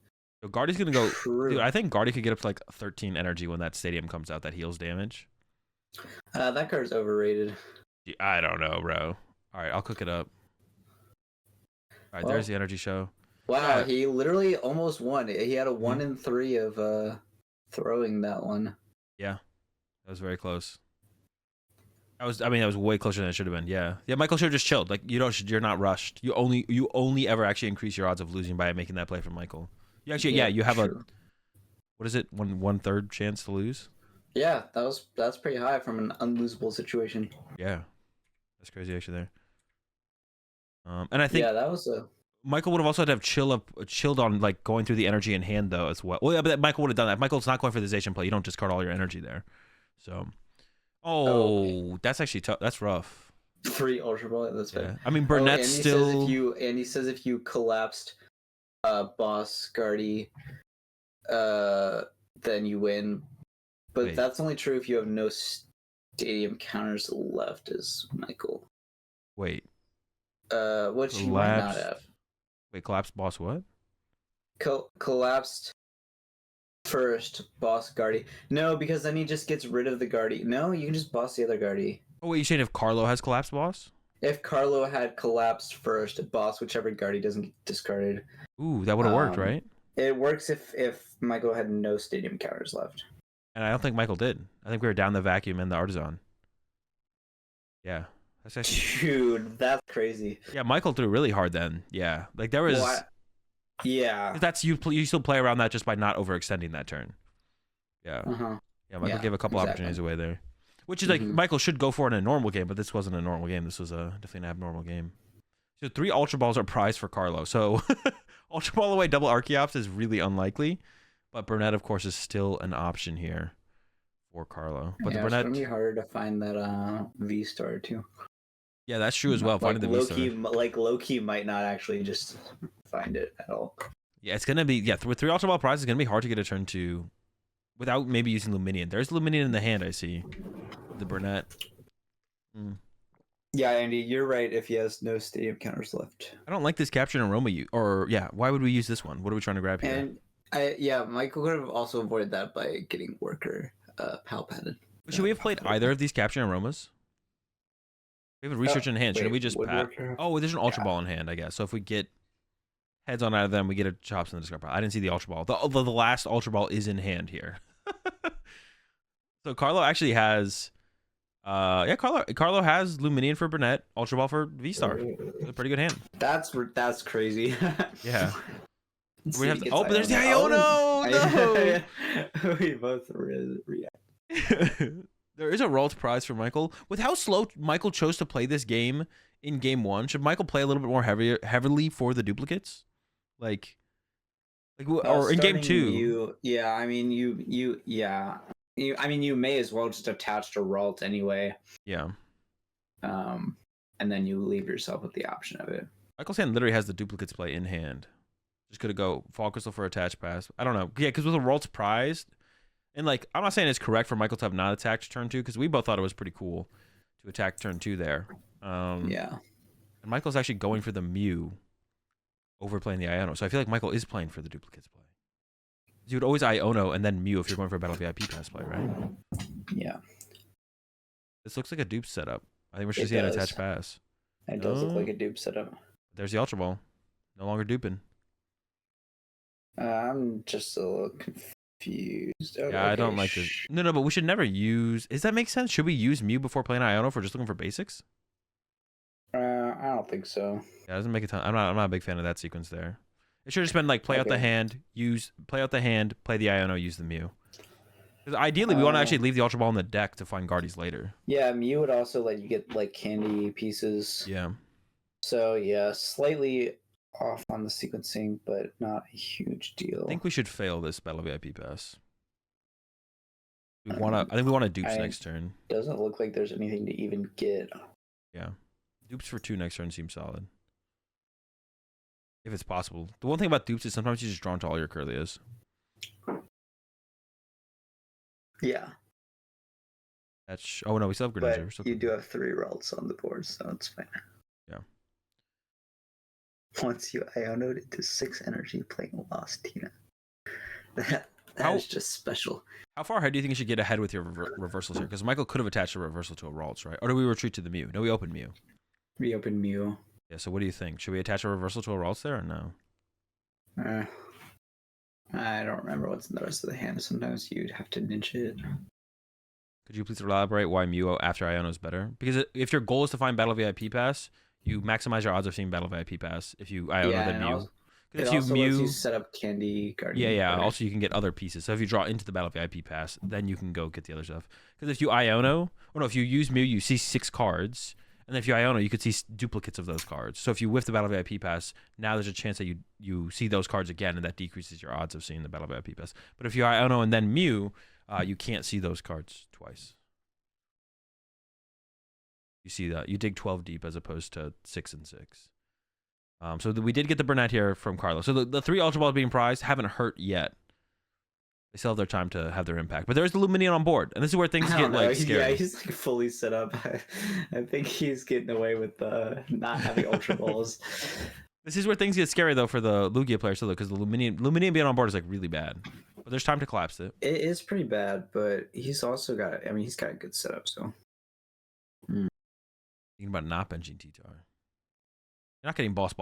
So Guardy's gonna go. Dude, True. I think Guardy could get up to like 13 energy when that stadium comes out that heals damage. That card's overrated. I don't know, bro. All right, I'll cook it up. All right, Well, there's the energy show. wow, Yeah. he literally almost won. He had a Mhm. 1 in 3 of throwing that one. Yeah, that was very close. I mean, that was way closer than it should have been. Yeah. Yeah, Michael should have just chilled. Like you're not rushed. You only ever actually increase your odds of losing by making that play from Michael. You actually, yeah, you have true. what is it? One third chance to lose? Yeah, that's pretty high from an unlosable situation. Yeah. That's crazy actually there. And I think Yeah, that was a Michael would have also had to have chilled on like going through the energy in hand though as well. Well, yeah, but Michael would have done that. Michael's not going for the Zation play. You don't discard all your energy there. So, okay. that's actually tough. That's rough. 3 Ultra Ball. That's Yeah. fair. I mean, Burnett's still. Andy says if you collapsed Boss Guardy, then you win. But Wait. that's only true if you have no stadium counters left, as Michael. Wait. Which you might not have. Wait, collapsed boss what? Collapsed first boss Guardy. No, because then he just gets rid of the Guardy. No, you can just boss the other Guardy. Oh, wait, you saying if Carlo has collapsed boss? If Carlo had collapsed first, boss whichever Guardy doesn't get discarded. Ooh, that would have worked, right? It works if Michael had no stadium counters left. And I don't think Michael did. I think we were down the vacuum and the artisan. Yeah. That's actually... Dude, that's crazy. Yeah, Michael threw really hard then. Yeah. Like there was... Yeah. That's you still play around that just by not overextending that turn. Yeah. Yeah, Michael gave a couple opportunities away there. Which is like Michael should go for it in a normal game, but this wasn't a normal game. This was definitely an abnormal game. So 3 Ultra Balls are prized for Carlo. So Ultra Ball away double Archeops is really unlikely. But Burnett, of course, is still an option here for Carlo. But the Burnett... it's gonna be harder to find that V-Star too. Yeah, that's true as well. Finding the V-Star. Low-key might not actually just find it at all. Yeah, it's gonna be... Yeah, with 3 Ultra Ball prizes, it's gonna be hard to get a turn 2 without maybe using Luminion. There's Luminion in the hand, I see. The Burnett. Yeah, Andy, you're right if he has no stadium counters left. I don't like this Capture and Aroma. Why would we use this one? What are we trying to grab here? And Michael could have also avoided that by getting Worker Pal Padded. Should we have played either of these Capture and Aromas? We have a Research in hand. Shouldn't we just pat? Oh, there's an Ultra Ball in hand, I guess. So if we get heads on out of them, we get a Chops in the discard pile. I didn't see the Ultra Ball. The last Ultra Ball is in hand here. So Carlo actually has... Carlo has Luminion for Burnett, Ultra Ball for V-Star. A pretty good hand. That's crazy. Yeah. We have to, but there's the Iono! No! We both react. There is a Ralt prize for Michael. With how slow Michael chose to play this game in game 1, should Michael play a little bit more heavily for the duplicates? Like or in game 2? You may as well just attach to Ralt anyway. Yeah. And then you leave yourself with the option of it. Michael's hand literally has the duplicates play in hand. Just gonna go Fall Crystal for attach pass. I don't know. Yeah, because with a Ralt's prized, and like I'm not saying it's correct for Michael to have not attacked turn 2, because we both thought it was pretty cool to attack turn 2 there. Yeah. And Michael's actually going for the Mew over playing the Iono. So I feel like Michael is playing for the duplicates play. You would always Iono and then Mew if you're going for a Battle VIP pass play, right? Yeah. This looks like a dupe setup. I think we're just seeing an attached pass. It does look like a dupe setup. There's the Ultra Ball. No longer duping. I'm just a little confused. Yeah, I don't like this. No, but we should never use... Does that make sense? Should we use Mew before playing Iono if we're just looking for basics? I don't think so. Yeah, it doesn't make a ton... I'm not a big fan of that sequence there. It should have just been like play out the hand, play out the hand, play the Iono, use the Mew. Because ideally, we want to actually leave the Ultra Ball in the deck to find Guardies later. Yeah, Mew would also let you get like candy pieces. Yeah. So yeah, slightly off on the sequencing, but not a huge deal. I think we should fail this Battle VIP pass. I think we want to dupes next turn. Doesn't look like there's anything to even get. Yeah. Dupes for 2 next turn seems solid. If it's possible. The one thing about dupes is sometimes you just draw into all your Curlias. Yeah. Oh no, we still have Greninja. But We're still you good. do have 3 rolls on the board, so it's fine. Yeah. Once you Ionoed into 6 energy playing Lost Tina. That How is just special. how far ahead do you think you should get ahead with your reversals here? Because Michael could have attached a reversal to a Ralts, right? Or do we retreat to the Mew? No, we open Mew. Reopen Mew. Yeah. So what do you think? Should we attach a reversal to a Ralts there or no? I don't remember what's in the rest of the hand. Sometimes you'd have to ninja it. Could you please elaborate why Mew after Iono is better? Because if your goal is to find Battle VIP Pass, you maximize your odds of seeing Battle VIP Pass if you Iono then Mew. It also lets you set up Candy Guardian. Yeah. Also, you can get other pieces. So if you draw into the Battle VIP Pass, then you can go get the other stuff. Because if you Iono, or no, if you use Mew, you see 6 cards. And then if you Iono, you could see duplicates of those cards. So if you whiff the Battle VIP Pass, now there's a chance that you see those cards again, and that decreases your odds of seeing the Battle VIP Pass. But if you Iono and then Mew, you can't see those cards twice. You see that. You dig 12 deep as opposed to 6 and 6. So we did get the Burnett here from Carlos. So the 3 Ultra Balls being prized haven't hurt yet. They still have their time to have their impact. But there's the Luminion on board. And this is where things get like scary. Yeah, he's like fully set up. I think he's getting away with not having Ultra Balls. This is where things get scary though for the Lugia players still, because the Luminion being on board is like really bad. But there's time to collapse it. It is pretty bad, but he's also got he's got a good setup, so. Thinking about not benching T-Tar. You're not getting boss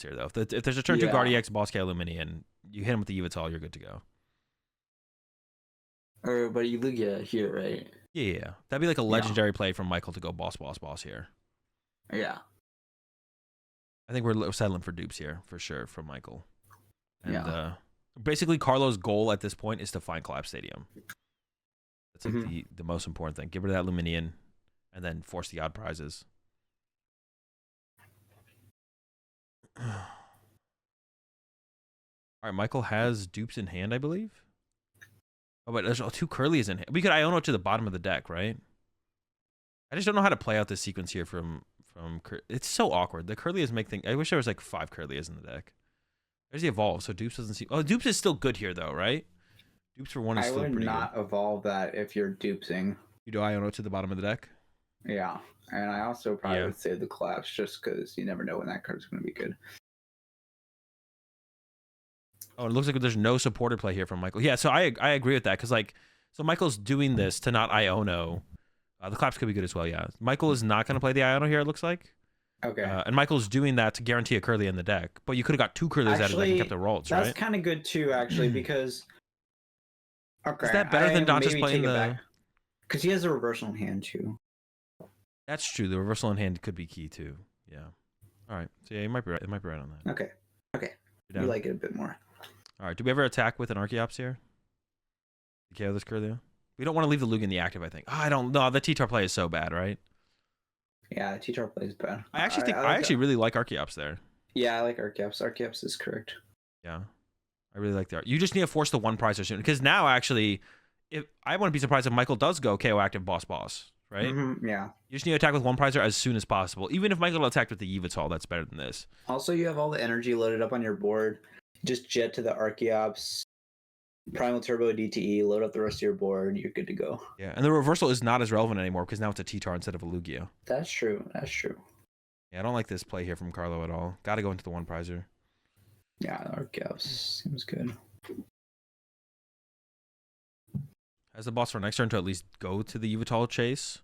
here though. If there's a turn 2 Guardi X boss K Luminion, you hit him with the Yveltal, you're good to go. But you Lugia here, right? Yeah. That'd be like a legendary play from Michael to go boss here. Yeah. I think we're settling for dupes here for sure from Michael. And basically Carlo's goal at this point is to find Collapse Stadium. That's like the most important thing. Get rid of that Luminion and then force the odd prizes. All right, Michael has dupes in hand, I believe. Oh, but there's 2 Curlies in hand. We could Iono to the bottom of the deck, right? I just don't know how to play out this sequence here from it's so awkward. The Curlies make things. I wish there was like 5 Curlies in the deck. There's the Evolve, so dupes doesn't seem. Oh, dupes is still good here though, right? Dupes for 1 is still pretty good. I would not evolve that if you're duping. You do Iono to the bottom of the deck? Yeah, and I also probably would save the collapse just because you never know when that card's going to be good. Oh, it looks like there's no supporter play here from Michael. Yeah, so I agree with that because so Michael's doing this to not Iono. The collapse could be good as well. Yeah, Michael is not going to play the Iono here. It looks like. Okay. And Michael's doing that to guarantee a Curly in the deck, but you could have got 2 Curlies out of the deck and kept the Ralts, right? That's kind of good too, actually, because. Okay. Is that better than not just playing the? Because he has a reversal in hand too. That's true. The reversal in hand could be key too. Yeah. All right. So yeah, you might be right. It might be right on that. Okay. You like it a bit more. All right. Do we ever attack with an Archeops here? KO this Curly? We don't want to leave the Lugia in the active, I think. Oh, I don't know. The T-Tar play is so bad, right? Yeah, T-Tar play is bad. I actually really like Archeops there. Yeah, I like Archeops. Archeops is correct. Yeah. I really like that. You just need to force the 1 prizer soon. Because now, actually, if I wouldn't be surprised if Michael does go KO active boss, right? Yeah. You just need to attack with 1 prizer as soon as possible. Even if Michael attacked with the Yveltal, that's better than this. Also, you have all the energy loaded up on your board. Just jet to the Archeops, Primal Turbo DTE, load up the rest of your board, you're good to go. Yeah, and the reversal is not as relevant anymore because now it's a T-Tar instead of a Lugia. That's true. Yeah, I don't like this play here from Carlo at all. Got to go into the 1 prizer. Yeah, Archeops seems good. Has the boss for next turn to at least go to the Yveltal chase,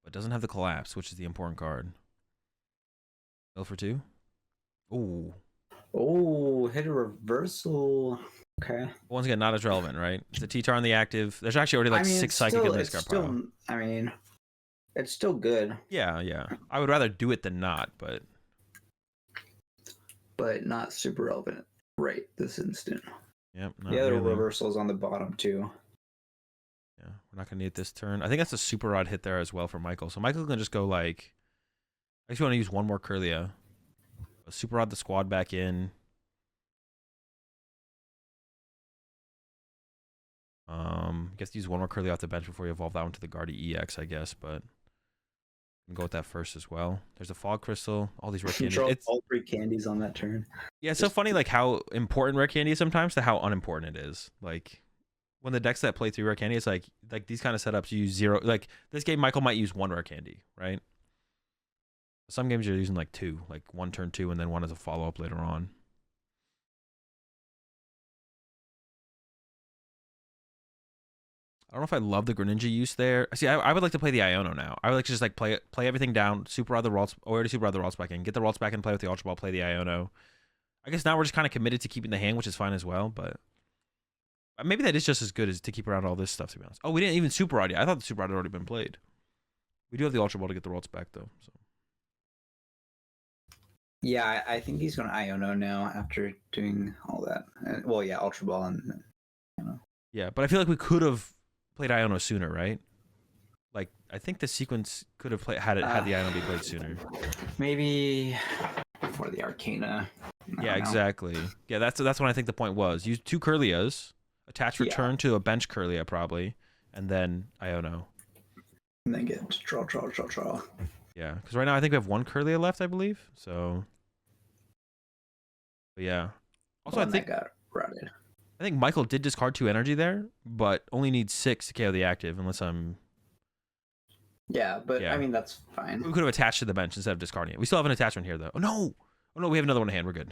but doesn't have the collapse, which is the important card. Mill for 2. Ooh. Oh, hit a reversal. Okay. Once again, not as relevant, right? It's a T-Tar on the active. There's actually already like 6 psychic in this card pile. It's still good. Yeah. I would rather do it than not, but not super relevant right this instant. Yep. The other reversals on the bottom too. Yeah, we're not gonna need it this turn. I think that's a super rod hit there as well for Michael. So Michael can just go like. I just want to use 1 more Curlia. Super rod the squad back in. I guess use 1 more Curly off the bench before you evolve that one to the Guardi EX, I guess, but I'm gonna go with that first as well. There's a Fog Crystal, all these rare candies. It's all 3 candies on that turn. Yeah, it's so funny like how important rare candy is sometimes to how unimportant it is. Like when the decks that play 3 rare candy, it's like these kind of setups you use 0. Like this game, Michael might use 1 rare candy, right? Some games you're using like 2, like 1 turn 2, and then 1 as a follow up later on. I don't know if I love the Greninja use there. See, I would like to play the Iono now. I would like to just like play everything down, super rod the Ralts, or already super rod the Ralts back in, get the Ralts back in, play with the Ultra Ball, play the Iono. I guess now we're just kind of committed to keeping the hand, which is fine as well, but maybe that is just as good as to keep around all this stuff, to be honest. Oh, we didn't even super rod yet. I thought the super rod had already been played. We do have the Ultra Ball to get the Ralts back, though. So. Yeah, I think he's going to Iono now after doing all that. Well, yeah, Ultra Ball and Yeah, but I feel like we could have played Iono sooner, right? Like, I think the sequence could have had the Iono be played sooner. Maybe before the Arcana. Yeah, exactly. Yeah, that's what I think the point was. Use 2 Curlias, attach return to a bench Curlia probably, and then Iono. And then get draw. Yeah, because right now I think we have 1 Curlia left, I believe. So, but yeah. Also, I think got routed. I think Michael did discard 2 energy there, but only needs 6 to KO the active, unless I'm. Yeah, but I mean that's fine. We could have attached to the bench instead of discarding it. We still have an attachment here, though. Oh no! Oh no, we have another one in hand. We're good.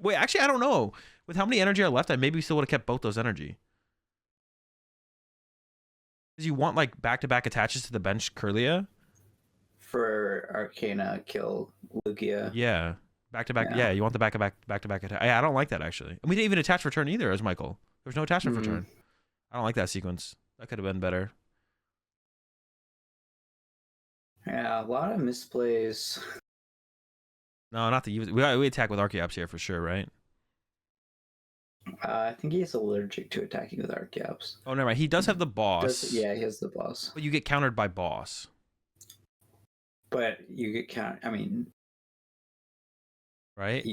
Wait, actually, I don't know. With how many energy are left, I maybe still would have kept both those energy. Because you want like back-to-back attaches to the bench Curlia. For Arcana kill Lugia. Yeah. Back-to-back. Yeah, you want the back-to-back attack. I don't like that, actually. And we didn't even attach return either as Michael. There's no attachment for turn. I don't like that sequence. That could have been better. Yeah, a lot of misplays. No, not the use. We attack with Archeops here for sure, right? I think he's allergic to attacking with Archeops. Oh, never mind. He does have the boss. Yeah, he has the boss. But you get countered by boss. But you get countered. I mean, right?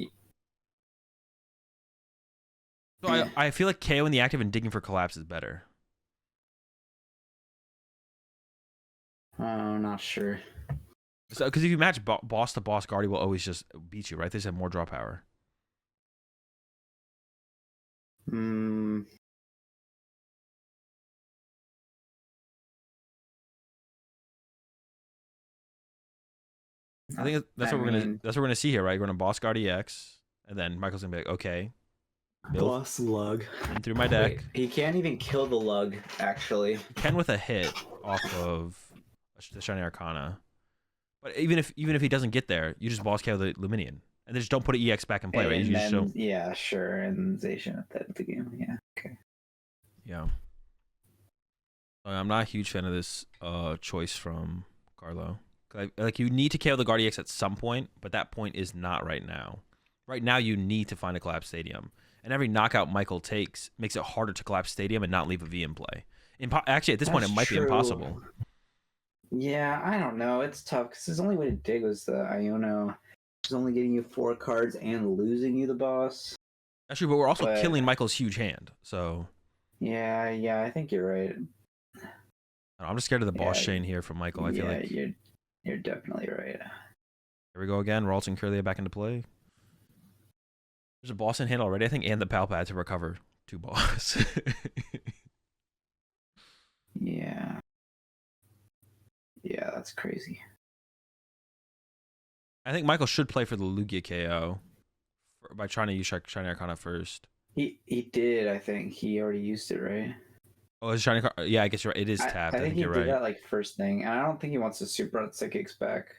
So I feel like KO in the active and digging for collapse is better. I'm not sure. So, because if you match boss to boss, Guardy will always just beat you, right? They just have more draw power. I think that's what we're gonna see here, right? We're gonna boss guard EX, and then Michael's gonna be like, okay, boss lug through my deck. Wait, he can't even kill the lug, actually. He can with a hit off of the Shiny Arcana, but even if he doesn't get there, you just boss KO the Luminion, and then just don't put an EX back in play, right? You just don't... Yeah, sure, and Zacian at the end of the game. Yeah, okay. Yeah. I'm not a huge fan of this choice from Carlo. Like, you need to KO the Guard EX at some point, but that point is not right now. Right now, you need to find a collapsed stadium. And every knockout Michael takes makes it harder to collapse stadium and not leave a V in play. Actually, at this point, it might be impossible. Yeah, I don't know. It's tough because his only way to dig was the Iono, which is only getting you 4 cards and losing you the boss. That's true, but we're also killing Michael's huge hand, so... Yeah, I think you're right. I'm just scared of the boss chain here from Michael. I feel like... You're definitely right. Here we go again. Ralts and Curlia back into play. There's a boss in hand already, I think, and the Palpad to recover 2 boss. Yeah, that's crazy. I think Michael should play for the Lugia KO by trying to use Shiny Arcana first. He did, I think. He already used it, right? Oh, is Shiny Arcana? Yeah, I guess you're right. It is tapped. I think he you're did right. that like first thing, and I don't think he wants to super out Psychics back.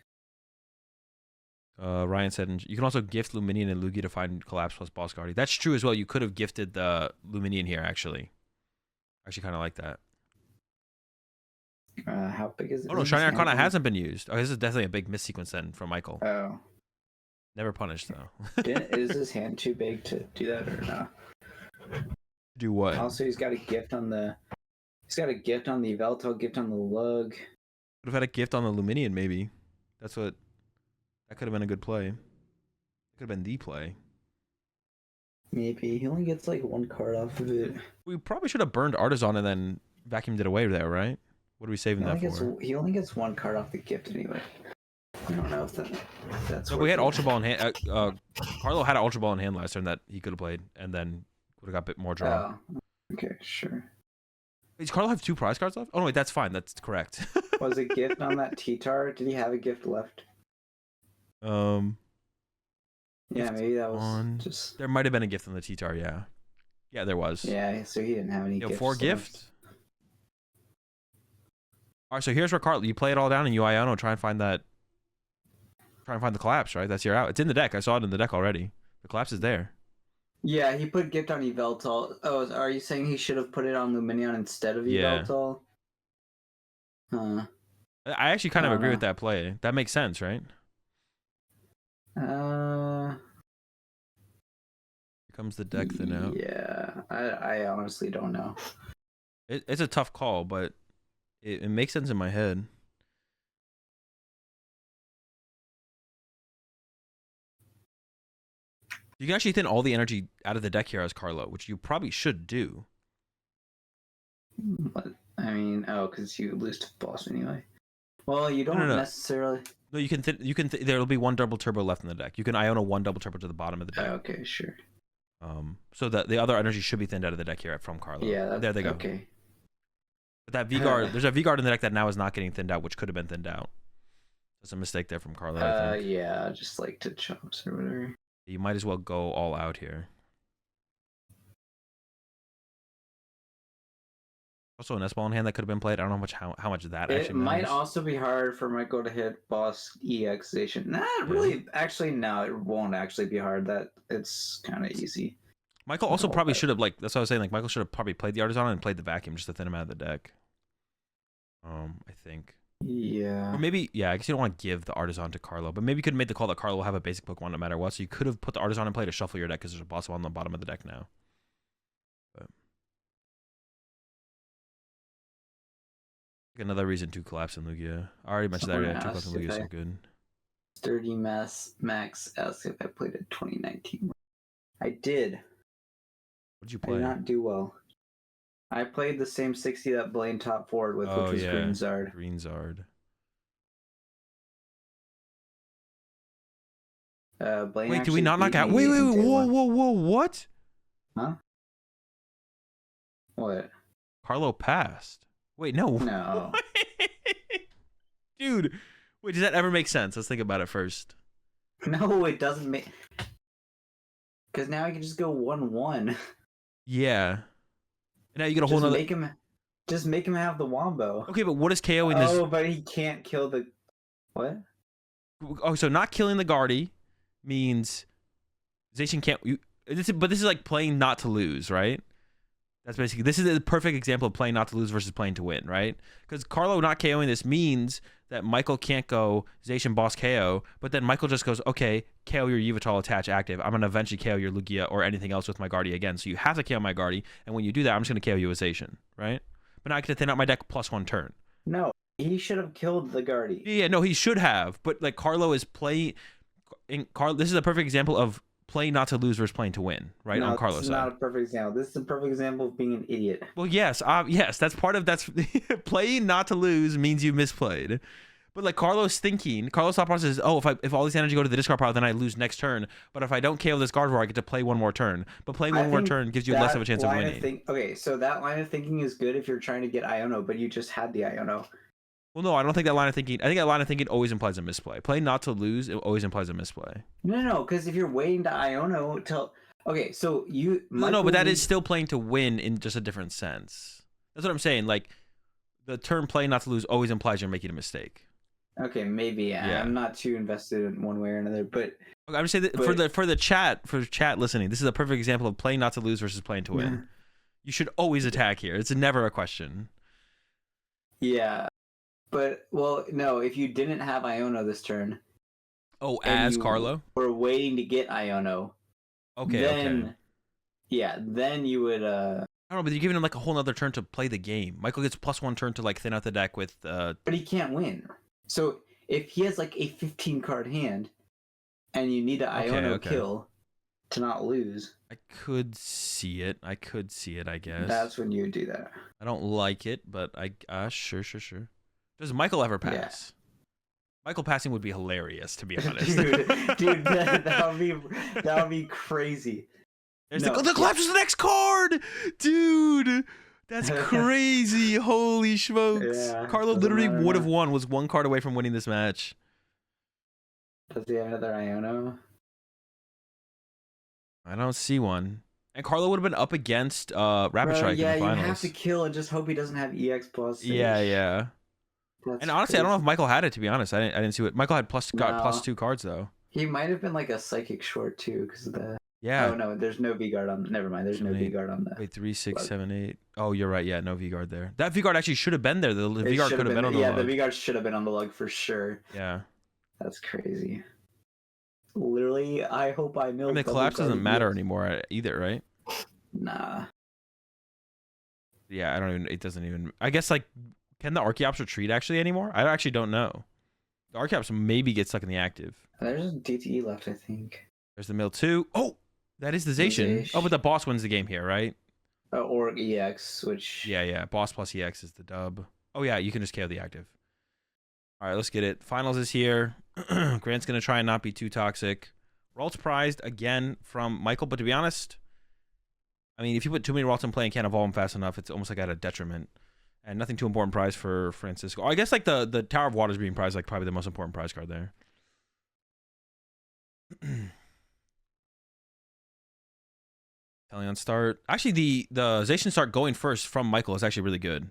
Ryan said you can also gift Luminion and Lugia to find Collapse plus Boss Guardian. That's true as well. You could have gifted the Luminion here, actually. I actually kind of like that. How big is it? Oh no, Shiny Arcana hasn't been used. Oh, this is definitely a big miss sequence then from Michael. Oh. Never punished though. Is his hand too big to do that or not? Do what? Also, he's got a gift on the. He's got a gift on the Veltal, gift on the Lug. Would have had a gift on the Luminion, maybe. That could have been a good play. Could have been the play. Maybe he only gets like 1 card off of it. We probably should have burned Artisan and then vacuumed it away there, right? What are we saving that for? He only gets 1 card off the gift anyway. I don't know if that's. So we had Ultra Ball in hand. Carlo had an Ultra Ball in hand last turn that he could have played, and then would have got a bit more draw. Oh, okay, sure. Does Carlo have 2 prize cards left? Oh no, wait, that's fine. That's correct. Was a gift on that T-Tar? Did he have a gift left? Yeah, maybe that was on... just. There might have been a gift on the T-Tar, yeah. Yeah, there was. Yeah, so he didn't have any gifts. 4 gift. All right, so here's where Carlo, you play it all down and you Iono, try and find that. Try and find the collapse, right? That's your out. It's in the deck. I saw it in the deck already. The collapse is there. Yeah, he put gift on Yveltal. Oh, are you saying he should have put it on Luminion instead of Yveltal? Huh. I actually kind of agree know. with that play. That makes sense, right? Here comes the deck thin out. Yeah, I honestly don't know. It's a tough call, but it makes sense in my head. You can actually thin all the energy out of the deck here as Carlo, which you probably should do. But, I mean, because you lose to boss anyway. Well, you don't necessarily. No, you can. There'll be 1 double turbo left in the deck. You can Iono 1 double turbo to the bottom of the deck. Okay, sure. So that the other energy should be thinned out of the deck here from Carlo. Yeah, there they go. Okay. But that V guard, there's a V guard in the deck that now is not getting thinned out, which could have been thinned out. There's a mistake there from Carlo. I think. Yeah, just like to chumps or whatever. You might as well go all out here. Also, an S-ball in hand that could have been played. I don't know how much that actually matters. Might also be hard for Michael to hit boss EXation. Really. Actually, no, it won't actually be hard. That it's kind of easy. Michael also probably should have, like, that's what I was saying. Like, Michael should have probably played the Artisan and played the vacuum just to thin him out of the deck. I think. Yeah. Or maybe, yeah, I guess you don't want to give the Artisan to Carlo, but maybe you could have made the call that Carlo will have a basic Pokemon no matter what. So you could have put the Artisan in play to shuffle your deck because there's a boss on the bottom of the deck now. But another reason to collapse in Lugia. I already mentioned that. Yeah, 2 collapse in Lugia is so good. Sturdy Max asked if I played in 2019. I did. What did you play? I did not do well. I played the same 60 that Blaine top forward with, which was Green Zard. Green Zard. Blaine wait, did we not knock out? Wait, whoa, what? Huh? What? Carlo passed. Wait, no. No. Dude, wait, does that ever make sense? Let's think about it first. No, it doesn't make... Because now I can just go 1-1. Yeah. And now you get a whole nother... Just make him have the Wombo. Okay, but what is KOing this? Oh, but he can't kill the... What? Oh, so not killing the Guardy means Zacian can't... But this is like playing not to lose, right? That's basically... This is a perfect example of playing not to lose versus playing to win, right? Because Carlo not KOing this means that Michael can't go Zacian boss KO, but then Michael just goes, okay, KO your Yveltal attach active. I'm going to eventually KO your Lugia or anything else with my Guardy again. So you have to KO my Guardy, and when you do that, I'm just going to KO you with Zacian, right? But now I get to thin out my deck plus 1 turn. No, he should have killed the Guardy. Yeah, no, he should have. But like Carlo is playing... This is a perfect example of playing not to lose versus playing to win, right? No, on Carlo's side. This is not a perfect example. This is a perfect example of being an idiot. Well, yes, that's part of that's playing not to lose means you misplayed. But like Carlos thought process is, oh, if all these energy go to the discard pile, then I lose next turn. But if I don't KO this Gardevoir, I get to play 1 more turn. But playing 1 more turn gives you less of a chance of winning. Okay, so that line of thinking is good if you're trying to get Iono, but you just had the Iono. Well, no, I don't think that line of thinking. I think that line of thinking always implies a misplay. Playing not to lose, it always implies a misplay. No, because if you're waiting to Iono till... Okay, so you... No, but that is still playing to win in just a different sense. That's what I'm saying. Like, the term playing not to lose always implies you're making a mistake. Okay, maybe. Yeah. I'm not too invested in one way or another, but... Okay, I'm just saying that for chat listening, this is a perfect example of playing not to lose versus playing to win. You should always attack here. It's never a question. Yeah. But, well, no, if you didn't have Iono this turn... Oh, as Carlo? We're waiting to get Iono. Okay, then, yeah, then you would... I don't know, but you're giving him like a whole other turn to play the game. Michael gets plus 1 turn to like thin out the deck with... But he can't win. So if he has like a 15-card hand, and you need an Iono kill to not lose... I could see it, I guess. That's when you would do that. I don't like it, but sure. Does Michael ever pass? Yeah. Michael passing would be hilarious, to be honest. dude, that would be crazy. There's the collapse is the next card, dude. That's crazy. Holy smokes. Yeah, Carlo doesn't literally matter would have now. won, was one card away from winning this match. Does he have another Iono? I don't see one. And Carlo would have been up against Rapid Bro, Strike in yeah, the you have to finals. kill and just hope he doesn't have EX plus. Yeah, yeah. That's And honestly, I don't know if crazy. Michael had it, to be honest. I didn't see what Michael had got No, +2 cards though. he might have been like a psychic short too, because of the. Yeah. Oh no, there's no V guard on. Never mind, there's no 7, V 8. guard on the. Wait, 3, 6, lug. 7, 8. Oh, you're right. Yeah, no V guard there. That V guard actually should have been there. The It V guard should could have been on the yeah, lug. the V guard should have been on the lug for sure. Yeah. That's crazy. Literally, I hope I I mill. mean, the collapse doesn't matter anymore either, right? Nah. Yeah, I don't even. It doesn't even. I guess like, can the Archeops retreat actually anymore? I actually don't know. The Archeops maybe get stuck in the active. There's DTE left, I think. There's the mill 2. Oh, that is the Zacian. Zacian. Oh, but the boss wins the game here, right? Or EX, which. Yeah, yeah. Boss plus EX is the dub. Oh yeah, you can just KO the active. All right, let's get it. Finals is here. Grant's gonna try and not be too toxic. Ralt's prized again from Michael, but to be honest, I mean, if you put too many Ralts in play and can't evolve them fast enough, it's almost like at a detriment. And nothing too important prize for Francisco. I guess like the Tower of Water is being prized, like probably the most important prize card there. Talion start. Actually, the Zacian start going first from Michael is actually really good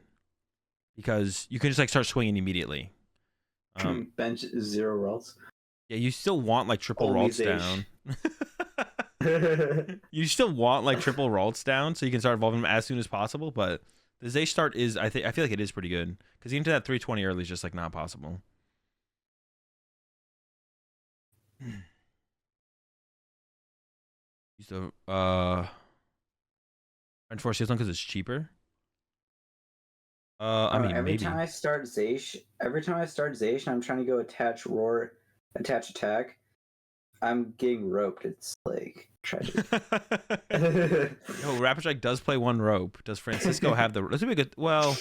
because you can just like start swinging immediately. Bench 0 rolls. Yeah, you still want like triple Only Ralts down. You still want like triple Ralts down so you can start evolving them as soon as possible, but the Zacian start is I feel like it is pretty good because even to that 320 early is just like not possible. Use the French Season because it's cheaper. I mean every maybe. time I start Zacian, I'm trying to go attach roar, attach attack. I'm getting roped. It's like tragic. No, Rapid Strike does play one rope. Does Francisco have the? This would be good. Well,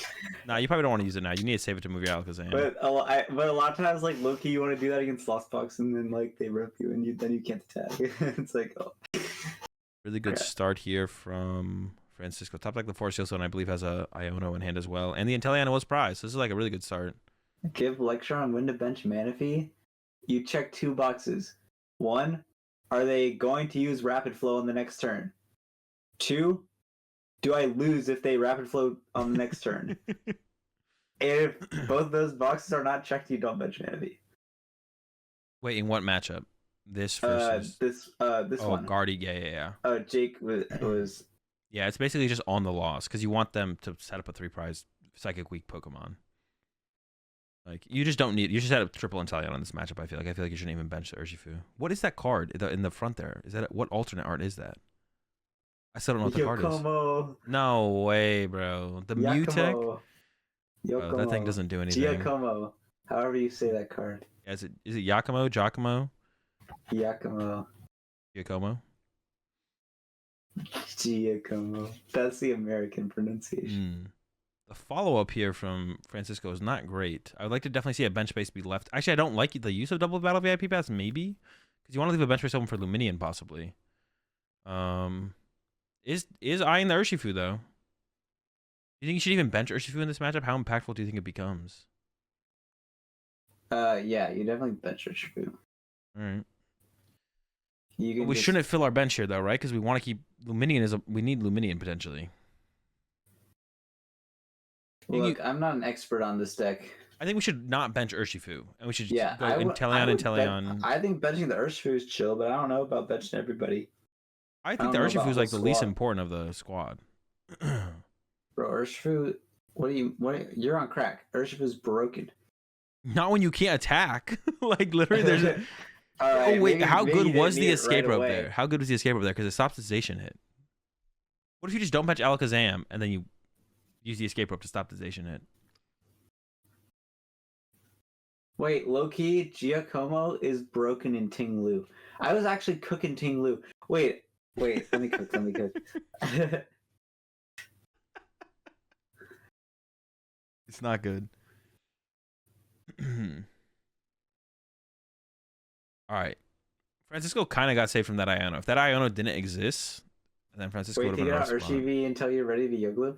nah, you probably don't want to use it now. You need to save it to move your Alakazam. But a lot of times, like low-key, you want to do that against Lost Box, and then like they rope you, and then you can't attack. It's like, oh. Really good start here from Francisco. Top like the Force Seal, and I believe has a Iono in hand as well, and the Intelliano was prized. So this is like a really good start. Give lecture on when to bench Manaphy. You check 2 boxes. 1, are they going to use Rapid Flow on the next turn? 2, do I lose if they Rapid Flow on the next turn? If both those boxes are not checked, you don't bench Manaphy. Wait, in what matchup? This versus this one. Guardy, yeah. Jake was. Yeah, it's basically just on the loss because you want them to set up a 3-prize Psychic Weak Pokemon. Like you just don't need. You just had a triple Intellion on this matchup. I feel like you shouldn't even bench the Urshifu. What is that card in the front there? Is that what alternate art is that? I still don't know what the card is. No way, bro. The Mewtech. Oh, that thing doesn't do anything. Giacomo. However you say that card. Yeah, is it Giacomo? Giacomo. Giacomo. Giacomo. That's the American pronunciation. The follow-up here from Francisco is not great. I would like to definitely see a bench space be left. Actually, I don't like the use of double battle VIP pass, maybe. Because you want to leave a bench space open for Luminion, possibly. Is eyeing the Urshifu, though. Do you think you should even bench Urshifu in this matchup? How impactful do you think it becomes? Yeah, you definitely bench Urshifu. Alright. We shouldn't fill our bench here, though, right? Because we want to keep... Luminion we need Luminion, potentially. Look, I'm not an expert on this deck. I think we should not bench Urshifu, and we should go Inteleon. I think benching the Urshifu is chill, but I don't know about benching everybody. I think the Urshifu is like the least important of the squad. Bro, Urshifu, you're on crack. Urshifu's broken. Not when you can't attack. Like literally, there's. Right, oh wait, how good was the escape rope right there? How good was the escape rope there? Because it stops the Zacian hit. What if you just don't bench Alakazam and then you use the escape rope to stop the Zacian hit? Wait, low-key, Giacomo is broken in Ting Lu. I was actually cooking Ting Lu. Wait, let me cook. It's not good. All right. Francisco kind of got saved from that Iono. If that Iono didn't exist, then Francisco would have been Wait, take out Urshifu until you're ready to Yoglip?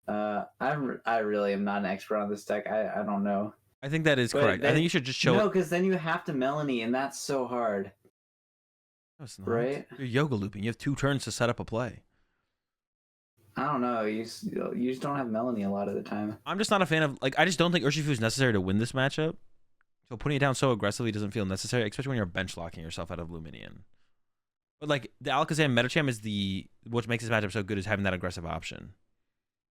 I really am not an expert on this deck. I don't know. I think that is But correct. I think you should just show No, it. because then you have to Melanie, and that's so hard, No, it's not. right? You're yoga looping. You have 2 turns to set up a play. I don't know. You just don't have Melanie a lot of the time. I'm just not a fan of, like, I just don't think Urshifu is necessary to win this matchup. So putting it down so aggressively doesn't feel necessary, especially when you're bench locking yourself out of Luminion. But like the Alakazam Metacham is what makes this matchup so good is having that aggressive option.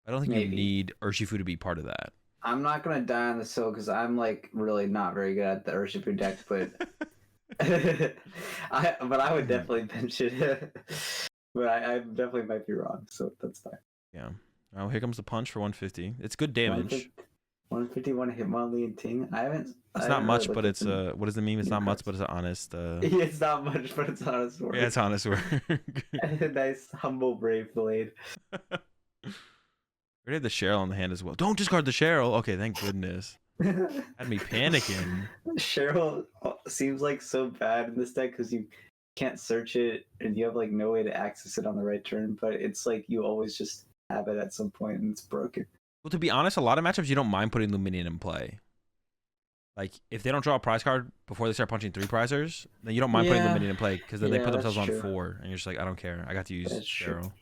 I don't think you need Urshifu to be part of that. I'm not gonna die on this hill because I'm like really not very good at the Urshifu deck, but I would definitely bench it. But I definitely might be wrong, so that's fine. Yeah. Oh, here comes the punch for 150. It's good damage. 151 Hitmonlee and Ting. It's not much, but it's what is the meme? It's not much, but it's honest. It's not much, but it's honest work. Yeah, it's honest work. Nice, humble, brave blade. We have the Cheryl on the hand as well. Don't discard the Cheryl. Okay, thank goodness. Had me panicking. Cheryl seems like so bad in this deck because you can't search it and you have like no way to access it on the right turn, but it's like you always just have it at some point and it's broken. Well, to be honest, a lot of matchups you don't mind putting Luminion in play. Like, if they don't draw a prize card before they start punching 3 prizers, then you don't mind putting Luminion in play because then they put themselves on 4, and you're just like, I don't care. I got to use Cheryl.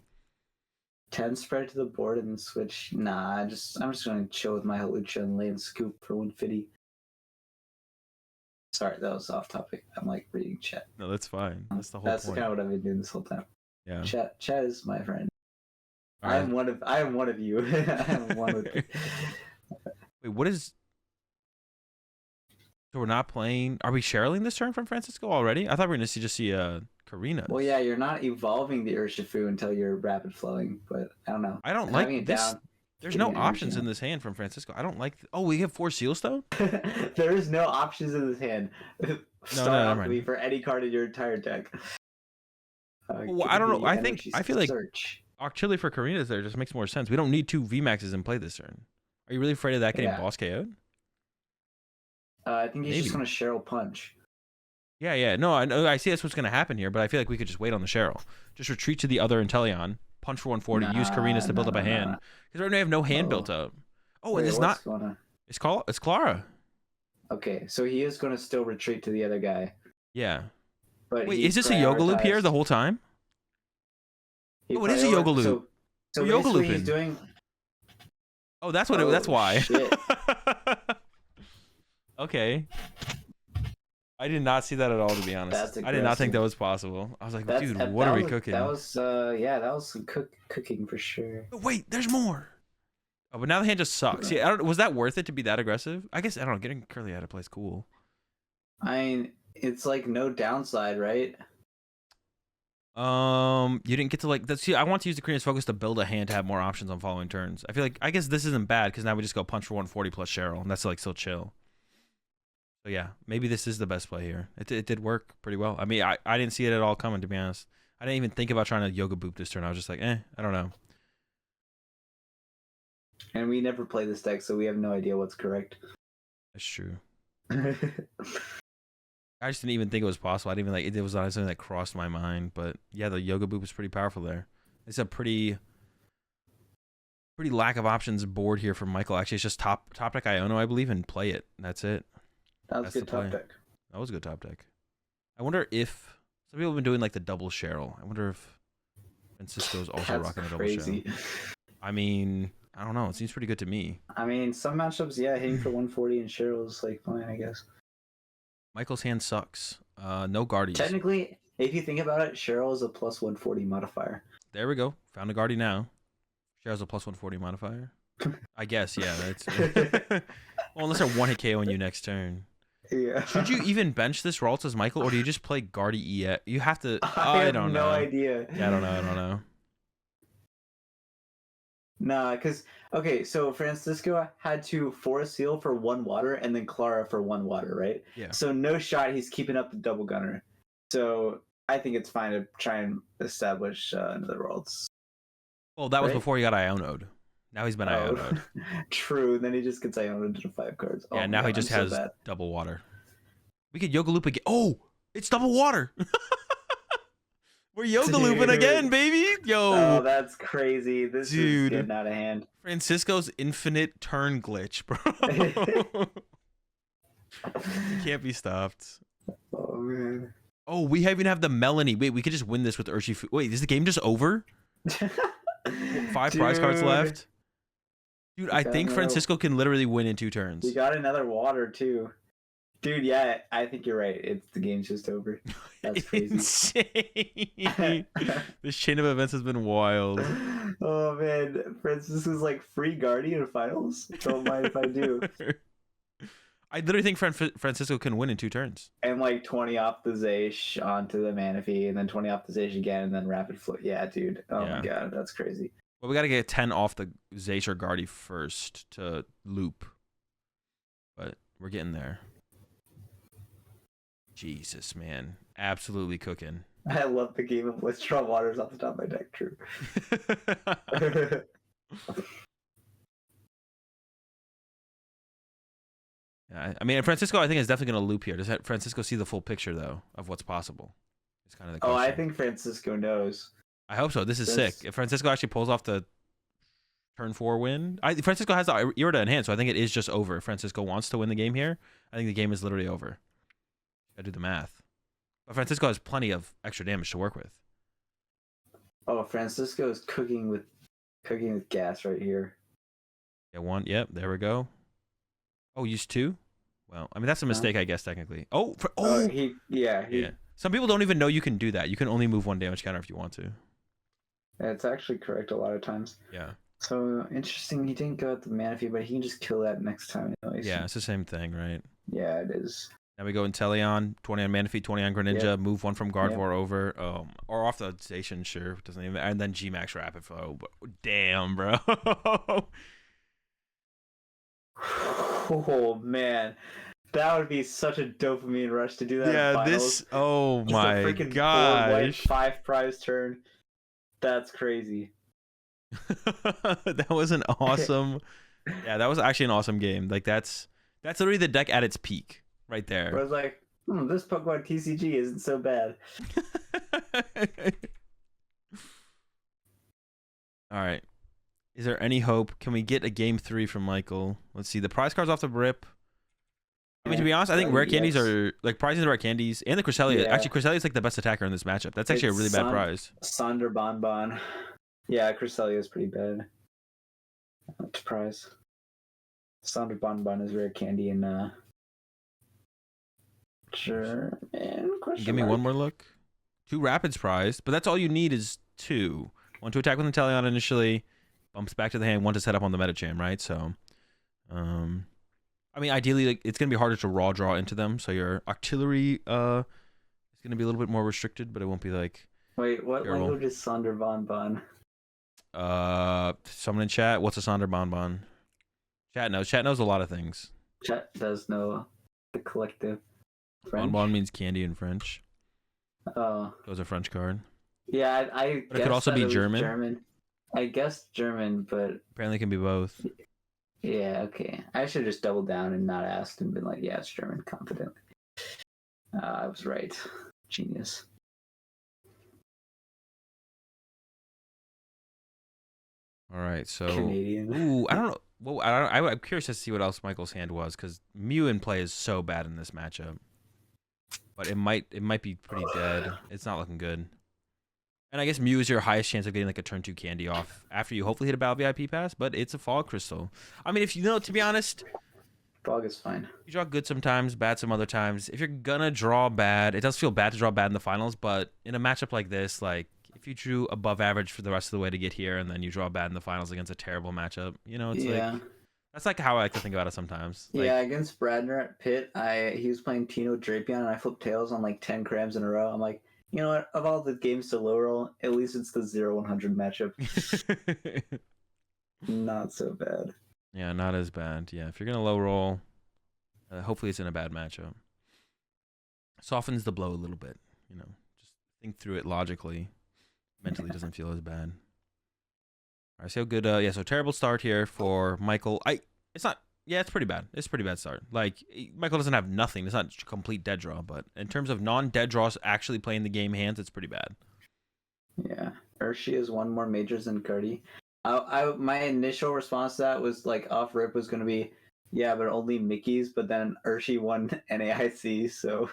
10 spread to the board and then switch. Nah, I'm just gonna chill with my Halucha and lay and scoop for 150. Sorry, that was off topic. I'm like reading chat. No, that's fine. That's the whole point. That's kind of what I've been doing this whole time. Yeah. Chat is my friend. Right. I am one of you. I am one of you. Wait, what is? So we're not playing. Are we Cheryling this turn from Francisco already? I thought we were gonna just see Karina. Well, yeah, you're not evolving the Urshifu until you're rapid flowing, but I don't know. I don't like this. There's no options in this hand from Francisco. I don't like. Oh, we have 4 Sealstone? There is no options in this hand. No, for any card in your entire deck. Well, I don't know. I feel like Occhilli for Karina's there just makes more sense. We don't need 2 VMAXs in play this turn. Are you really afraid of that getting boss KO'd? I think he's just going to Cheryl punch. Yeah. No, I know. I see that's what's going to happen here, but I feel like we could just wait on the Cheryl. Just retreat to the other Inteleon, punch for 140, use Karina's to build up a hand. Because right now we have no hand built up. Oh, and it's not. It's Clara. Okay, so he is going to still retreat to the other guy. Yeah. But wait, is this a yoga loop here the whole time? Oh, it is a yoga loop. So yoga looping. He's doing. Oh, that's what. That's why. Shit. Okay. I did not see that at all, to be honest. I did not think that was possible. I was like, dude, what are we cooking? That was that was some cooking for sure. But wait, there's more. Oh, but now the hand just sucks. Yeah, was that worth it to be that aggressive? I guess I don't know. Getting Curly out of play is cool. I mean, it's like no downside, right? You didn't get to like. See, I want to use the Korean's focus to build a hand to have more options on following turns. I guess this isn't bad because now we just go punch for 140 plus Cheryl, and that's like still chill. So yeah, maybe this is the best play here. It did work pretty well. I mean, I didn't see it at all coming, to be honest. I didn't even think about trying to yoga boop this turn. I was just like, I don't know. And we never play this deck, so we have no idea what's correct. That's true. I just didn't even think it was possible. I didn't even it was not something that crossed my mind. But yeah, the yoga boop was pretty powerful there. It's a pretty lack of options board here from Michael. Actually, it's just top deck Iono, I believe, and play it. That's it. That's good top deck. That was a good top deck. I wonder if some people have been doing like the double Cheryl. I wonder if Francisco's also rocking a double Cheryl. I mean, I don't know. It seems pretty good to me. I mean, some matchups, yeah, hitting for 140 and Cheryl's like fine, I guess. Michael's hand sucks. No Guardies. Technically, if you think about it, Cheryl is a plus 140 modifier. There we go. Found a Guardy now. Cheryl's a plus 140 modifier. I guess, yeah. That's well, unless they're one hit KO on you next turn. Yeah. Should you even bench this Ralts as Michael, or do you just play Guardy EX? You have to. I don't know. No idea. Yeah, I don't know. Nah, because okay, so Francisco had to Forest Seal for 1 water and then Clara for 1 water, right? Yeah. So no shot he's keeping up the double gunner. So I think it's fine to try and establish another Worlds. Well, that was before he got Iono'd. Now he's been Iono'd. True. Then he just gets Iono'd to 5 cards. Yeah, now he just has double water. We could yoga loop again. Oh, it's double water. We're yoga looping again, baby. Oh, Yo, that's crazy. This is dude. getting out of hand. Francisco's infinite turn glitch, bro. He can't be stopped. Oh man. Oh, we even have the Melanie. Wait, we could just win this with Urshifu. Wait, is the game just over? 5 prize cards left. Dude, I think Francisco can literally win in 2 turns. We got another water too. Dude, yeah, I think you're right. The game's just over. That's crazy. Insane. This chain of events has been wild. Oh man, Francisco's like free Guardian finals. Don't mind if I do. I literally think Francisco can win in 2 turns. And like 20 off the Zaysh onto the Manaphy, and then 20 off the Zaysh again, and then rapid flow. Yeah, dude. Oh my god, that's crazy. Well, we got to get 10 off the Zaysh or Guardy first to loop. But we're getting there. Jesus, man. Absolutely cooking. I love the game of Let's Draw Waters off the top of my deck, true. I mean, Francisco, I think, is definitely going to loop here. Does Francisco see the full picture, though, of what's possible? It's kind of the question. Oh, I think Francisco knows. I hope so. This is sick. If Francisco actually pulls off the turn 4 win, Francisco has the Irida in hand, so I think it is just over. If Francisco wants to win the game here, I think the game is literally over. Gotta do the math. But Francisco has plenty of extra damage to work with. Oh, Francisco is cooking with gas right here. Yeah, 1. Yep, there we go. Oh, use 2? Well, I mean, that's a mistake, I guess, technically. Oh, yeah. Some people don't even know you can do that. You can only move 1 damage counter if you want to. It's actually correct a lot of times. Yeah. So, interesting. He didn't go at the Manaphy, but he can just kill that next time anyways. Yeah, it's the same thing, right? Yeah, it is. Now we go Inteleon, 20 on Manaphy, 20 on Greninja, move 1 from Gardevoir over, or off the station, sure, doesn't even, and then G-Max Rapid Flow. Damn, bro. Oh man, that would be such a dopamine rush to do that. Yeah, in finals. this. Oh my freaking gosh, 5 prize turn. That's crazy. That was an awesome. Yeah, that was actually an awesome game. Like that's literally the deck at its peak. Right there. I was like, this Pokemon TCG isn't so bad. All right. Is there any hope? Can we get a game 3 from Michael? Let's see. The prize cards off the rip. I mean, to be honest, I think rare candies are like prizes and rare candies, and the Cresselia. Yeah. Actually, Cresselia is like the best attacker in this matchup. That's actually a really bad prize. Sonder Bonbon. Yeah, Cresselia is pretty bad. That's a prize. Sonder Bonbon is rare candy and Sure, man. Give me one more look. 2 rapids prized, but that's all you need is 2. 1 to attack with Inteleon initially, bumps back to the hand, 1 to set up on the Metacham, right? So, I mean, ideally, like, it's gonna be harder to raw draw into them, so your artillery is gonna be a little bit more restricted, but it won't be like. Wait, what terrible. Language is Sonder Bonbon? Someone in chat. What's a Sonder Bonbon? Chat knows. Chat knows a lot of things. Chat does know the collective. French? Bonbon means candy in French. Oh. It was a French card. Yeah, but it could also be German. I guess German, but apparently it can be both. Yeah, okay. I should have just doubled down and not asked and been like, yeah, it's German, confidently. I was right. Genius. All right, so Canadian. Ooh, I don't know. Well, I'm curious to see what else Michael's hand was, because Mew in play is so bad in this matchup. But it might be pretty dead. It's not looking good. And I guess Mew is your highest chance of getting like a turn 2 candy off after you hopefully hit a Battle VIP pass, but it's a Fog Crystal. I mean, if you know, to be honest, Fog is fine. You draw good sometimes, bad some other times. If you're gonna draw bad, it does feel bad to draw bad in the finals, but in a matchup like this, like if you drew above average for the rest of the way to get here and then you draw bad in the finals against a terrible matchup, you know, it's like that's like how I like to think about it sometimes. Like, yeah, against Bradner at Pitt, he was playing Tino Drapion and I flipped tails on like 10 crams in a row. I'm like, you know what? Of all the games to low roll, at least it's the 0-100 matchup. Not so bad. Yeah, not as bad. Yeah, if you're gonna low roll, hopefully it's in a bad matchup. Softens the blow a little bit, you know. Just think through it logically. Mentally doesn't feel as bad. All right, so good. Yeah, so terrible start here for Michael. It's not. Yeah, it's pretty bad. It's a pretty bad start. Like Michael doesn't have nothing. It's not complete dead draw, but in terms of non-dead draws actually playing the game hands, it's pretty bad. Yeah, Urshi has won more majors than Cuddy. My initial response to that was like off rip was gonna be, yeah, but only Mickey's. But then Urshi won NAIC, so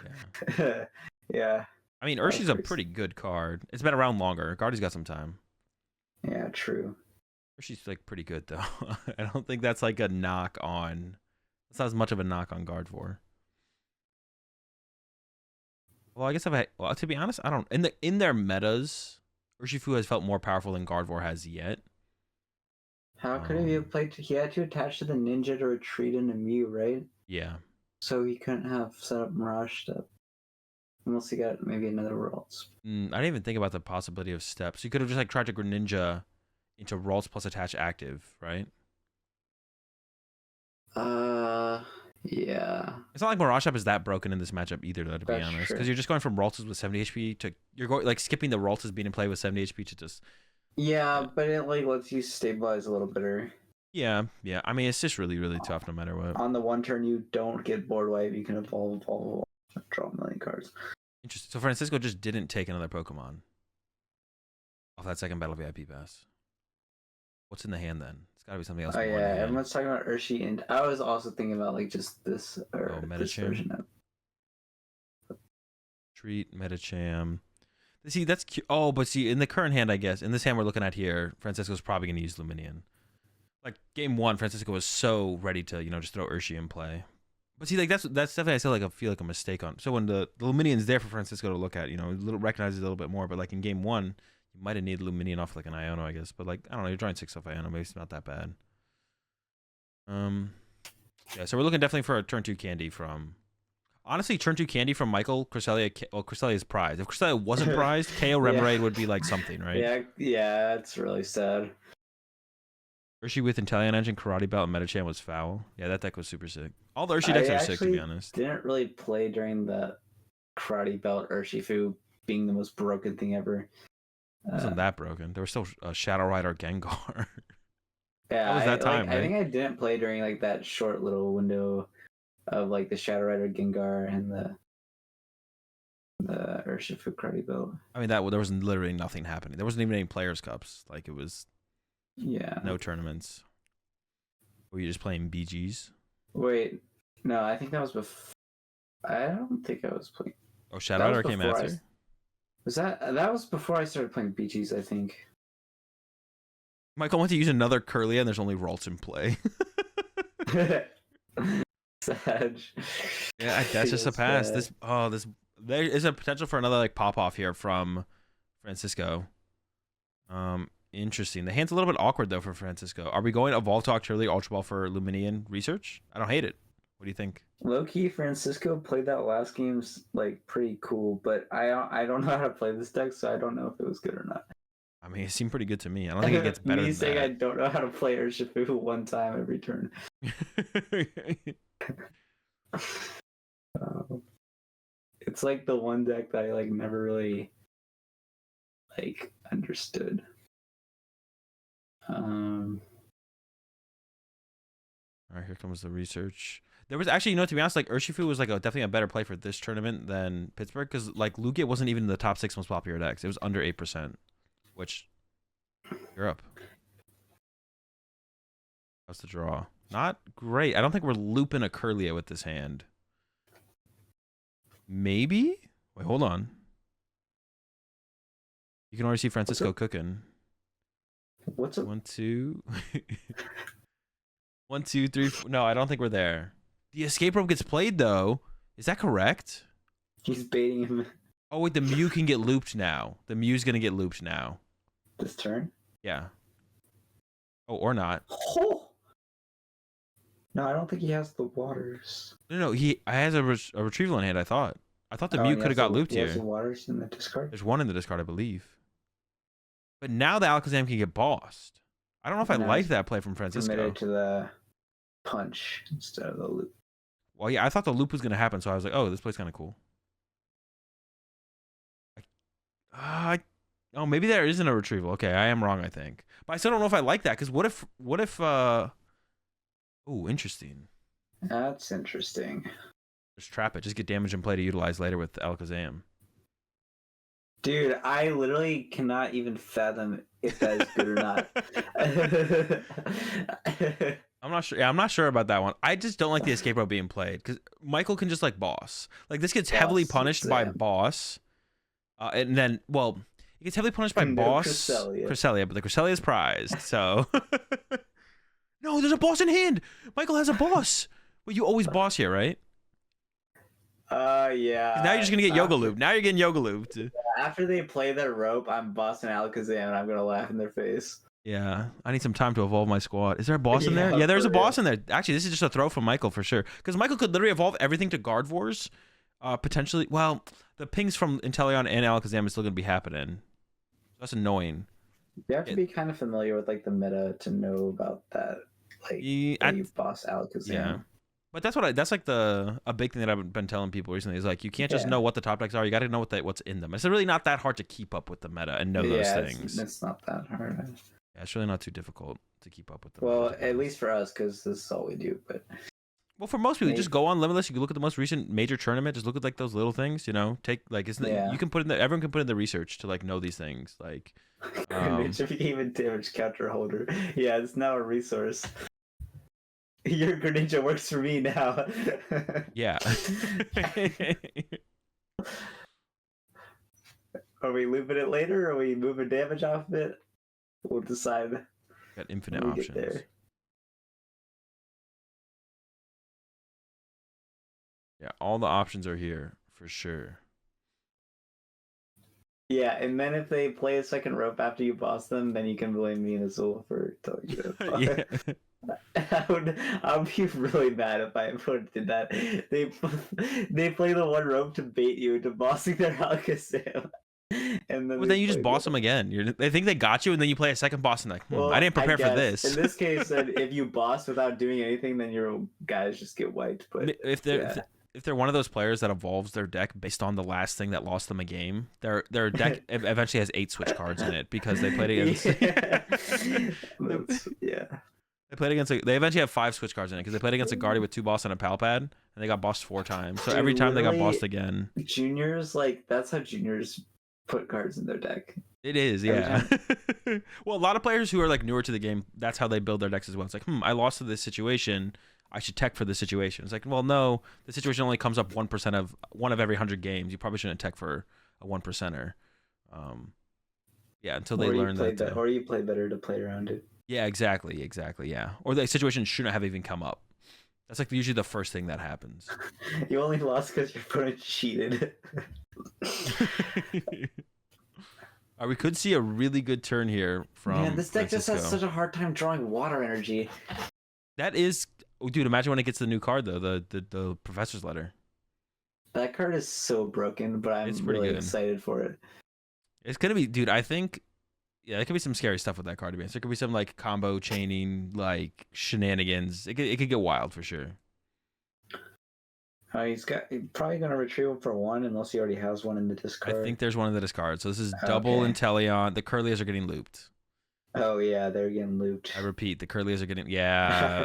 Yeah. yeah, I mean, that was Urshi's a pretty. pretty good card. It's been around longer. Guardy's got some time. Yeah, true. Urshi's like pretty good though. I don't think that's like a knock on. It's not as much of a knock on Guard for. Well, I guess well, to be honest, I don't in their metas, Urshifu has felt more powerful than Gardevoir has yet. How could he have played? He had to attach to the ninja to retreat into Mew, right? Yeah. So he couldn't have set up Mirage Step unless he got maybe another Worlds. I didn't even think about the possibility of steps. You could have just like tried to Greninja into Ralts plus attach active, right? Yeah. It's not like Mirage Step is that broken in this matchup either, though, to be That's honest. true. Because you're just going from Ralts with 70 HP to you're going like skipping the Ralts being in play with 70 HP to just Yeah, but it like lets you stabilize a little better. yeah. I mean, it's just really, really tough no matter what. On the one turn, you don't get board wipe. You can evolve, draw a million cards. Interesting. So Francisco just didn't take another Pokemon off that second Battle VIP pass. What's in the hand then? It's got to be something else. Oh yeah, everyone's talking about Urshi, and I was also thinking about like just this or this version of Treat, Metacham. See, that's cute. Oh, but see, in the current hand, I guess, in this hand we're looking at here, Francisco's probably going to use Luminion. Like, game one, Francisco was so ready to, just throw Urshi in play. But see, like, that's definitely, I feel like a mistake on. So when the Luminion's there for Francisco to look at, recognizes it a little bit more. But, like, in game one, you might have needed Luminion off, like, an Iono, I guess. But, like, I don't know, you're drawing 6 off Iono. Maybe it's not that bad. Yeah, so we're looking definitely for a turn 2 candy from... Honestly, turn 2 candy from Michael, Cresselia. Well, Cresselia is prized. If Cresselia wasn't prized, KO Remoraid would be like something, right? Yeah, it's really sad. Urshi with Intellion Engine, Karate Belt, and Metachan was foul. Yeah, that deck was super sick. All the Urshi decks are sick, to be honest. Didn't really play during the Karate Belt Urshifu being the most broken thing ever. It wasn't that broken. There was still Shadow Rider Gengar. Yeah, that was that time, right? I think I didn't play during like that short little window of like the Shadow Rider Gengar and the Urshifu Karate Belt. I mean, there was literally nothing happening. There wasn't even any Players Cups. Like, it was no tournaments. Were you just playing BGs? Wait, no, I think that was before. I don't think I was playing. Oh, Shadow Rider came after? That was before I started playing BGs, I think. Michael went to use another Curlia and there's only Ralts in play. Sag. Yeah, that's just a pass. There is a potential for another like pop off here from Francisco. Interesting. The hand's a little bit awkward though for Francisco. Are we going Evolve to October Ultra Ball for Luminion research? I don't hate it. What do you think? Low key, Francisco played that last game's like pretty cool, but I don't know how to play this deck, so I don't know if it was good or not. I mean, it seemed pretty good to me. I don't think it gets better than saying that. I don't know how to play Urshifu one time every turn. It's like the one deck that I like never really like understood. All right, here comes the research. There was actually, to be honest, like Urshifu was like definitely a better play for this tournament than Pittsburgh because like Lugia wasn't even in the top 6 most popular decks. It was under 8%, which you're up. How's the draw? Not great. I don't think we're looping a Curlia with this hand. Maybe? Wait, hold on. You can already see Francisco cooking. What's up? 1, 2. 1, 2, 3, 4. No, I don't think we're there. The escape rope gets played though. Is that correct? He's baiting him. Oh wait, the Mew can get looped now. The Mew's gonna get looped now. This turn? Yeah. Oh, or not. Oh! No, I don't think he has the waters. No, he has a retrieval in hand. I thought the Mew could have got looped here. He has the waters in the discard. There's one in the discard, I believe. But now the Alakazam can get bossed. I don't know if I like that play from Francisco. Committed to the punch instead of the loop. Well, yeah, I thought the loop was gonna happen, so I was like, oh, this play's kind of cool. Oh, maybe there isn't a retrieval. Okay, I am wrong, I think. But I still don't know if I like that, because what if oh, interesting. That's interesting. Just trap it. Just get damage in play to utilize later with Alakazam. Dude, I literally cannot even fathom if that is good or not. I'm not sure. Yeah, I'm not sure about that one. I just don't like the escape rope being played because Michael can just like boss. Like this gets heavily Boss punished by exam. boss, and then it gets heavily punished by No boss Cresselia. Cresselia, but the Cresselia is prized. So no, there's a boss in hand. Michael has a boss. Well, you always boss here, right? Yeah. Now you're just gonna get yoga looped. Now you're getting yoga looped. After they play their rope, I'm bossing Alakazam and I'm gonna laugh in their face. Yeah, I need some time to evolve my squad. Is there a boss in there? Yeah, Yeah, there's for a boss real. in there. Actually, this is just a throw from Michael for sure. Because Michael could literally evolve everything to Gardevoirs. Potentially. Well, the pings from Inteleon and Alakazam is still gonna be happening. That's annoying. You have to be kind of familiar with like the meta to know about that. Like that you boss Alakazam. Yeah. But that's that's like a big thing that I've been telling people recently is like you can't just know what the top decks are. You got to know what's in them. It's really not that hard to keep up with the meta and know those things. It's not that hard. Yeah, it's really not too difficult to keep up with them. Well, at least for us, because this is all we do. But well, for most people, you just go on Limitless. You can look at the most recent major tournament. Just look at like those little things. You know, take like you can put in everyone can put in the research to like know these things. Like Greninja became a damage counter holder. Yeah, it's now a resource. Your Greninja works for me now. Yeah. Are we looping it later, or are we moving damage off of it? We'll decide. Got infinite options. Yeah, all the options are here for sure. Yeah, and then if they play a second rope after you boss them, then you can blame me and Azul for telling you to. Yeah. I would be really mad if my opponent did that. They play the one rope to bait you into bossing their Alakazam. And then you just boss them again. They think they got you, and then you play a second boss and like, I didn't prepare for this. In this case, then if you boss without doing anything, then your guys just get wiped. But if they're one of those players that evolves their deck based on the last thing that lost them a game, their deck eventually has 8 switch cards in it because they played against. They played against. They eventually have 5 switch cards in it because they played against a Guardy with 2 boss and a Palpad, and they got bossed 4 times. So every time they got bossed again. Juniors, like that's how juniors put cards in their deck. It is, yeah. Well, a lot of players who are like newer to the game, that's how they build their decks as well. It's like, I lost to this situation. I should tech for this situation. It's like, well, no, the situation only comes up 1% of every 100 games. You probably shouldn't tech for a 1%er. Yeah, until they learn that. Or you play better to play around it. Yeah, exactly, yeah. Or the situation shouldn't have even come up. That's like usually the first thing that happens. You only lost because your opponent cheated. We could see a really good turn here from. Man, this deck Francisco. just has such a hard time drawing water energy. That is, dude. Imagine when it gets the new card though, the professor's letter. That card is so broken, but I'm really excited for it. It's gonna be, dude. I think, yeah, there could be some scary stuff with that card. To be honest, there could be some like combo chaining, like shenanigans. It could get wild for sure. He's probably gonna retrieve him for 1 unless he already has one in the discard. I think there's one in the discard. So this is double Inteleon. The Curlias are getting looped. Oh yeah, they're getting looped. I repeat, the Curlias are getting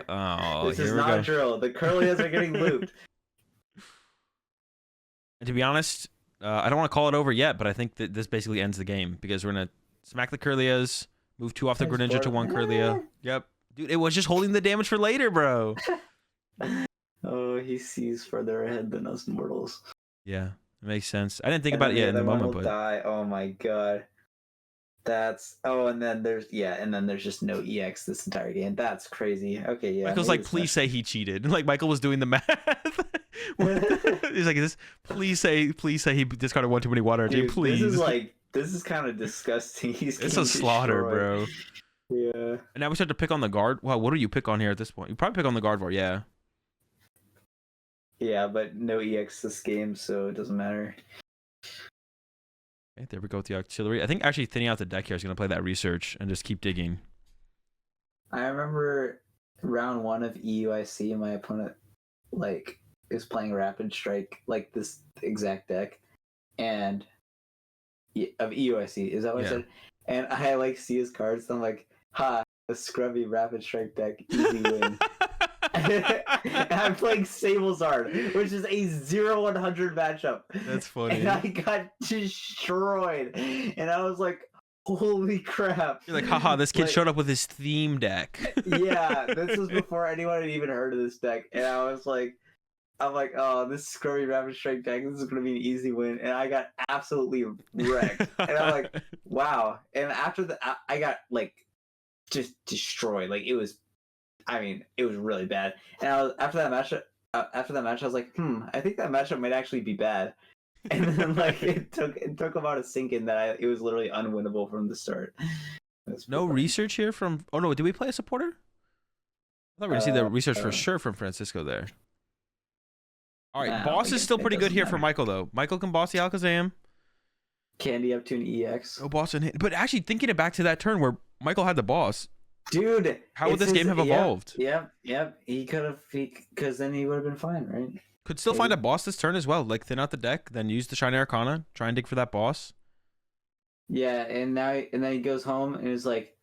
Oh, this is not a drill. The Curlias are getting looped. And to be honest, I don't want to call it over yet, but I think that this basically ends the game because we're gonna smack the Curlias, move 2 off the Greninja to 1 Curlia. Yep, dude, it was just holding the damage for later, bro. Oh, he sees further ahead than us mortals. Yeah, it makes sense. I didn't think about it yet in the moment, but die. Oh my god. And then there's just no EX this entire game. That's crazy. Okay, yeah. Michael's like, please say he cheated. Like Michael was doing the math. He's like, please say he discarded 1 too many water. Dude, please. This is kind of disgusting. It's a slaughter, bro. Yeah. And now we start to pick on the guard. Wow, what do you pick on here at this point? You probably pick on the Gardevoir, yeah. Yeah, but no EX this game, so it doesn't matter. Okay, there we go with the artillery. I think actually thinning out the deck here is going to play that research and just keep digging. I remember round 1 of EUIC, my opponent is playing Rapid Strike, like this exact deck, and of EUIC, is that what I said? And I see his cards, and I'm like, ha, a scrubby Rapid Strike deck, easy win. And I'm playing Sablezard, which is a 0-100 matchup. That's funny. And I got destroyed. And I was like, holy crap. You're like, haha, this kid Like, showed up with his theme deck. yeah, this was before anyone had even heard of this deck. And I was like, I'm like, oh, this scrubby Rapid Strike deck, this is going to be an easy win. And I got absolutely wrecked. And I'm like, wow. And after that, I got, like, just destroyed. Like, it was really bad. And after that match, I was like, I think that matchup might actually be bad. And then, like, it took about a sink in that it was literally unwinnable from the start. No research here from... Oh, no, did we play a supporter? I thought we were going to see the research for sure from Francisco there. All right, boss is still pretty good here for Michael, though. Michael can boss the Alakazam. Candy up to an EX. No boss in hit. But actually, thinking it back to that turn where Michael had the boss. Dude. How would this game have evolved? Yep. He could have, because then he would have been fine, right? Could still find a boss this turn as well. Like, thin out the deck, then use the Shiny Arcana, try and dig for that boss. Yeah, and then he goes home and is like,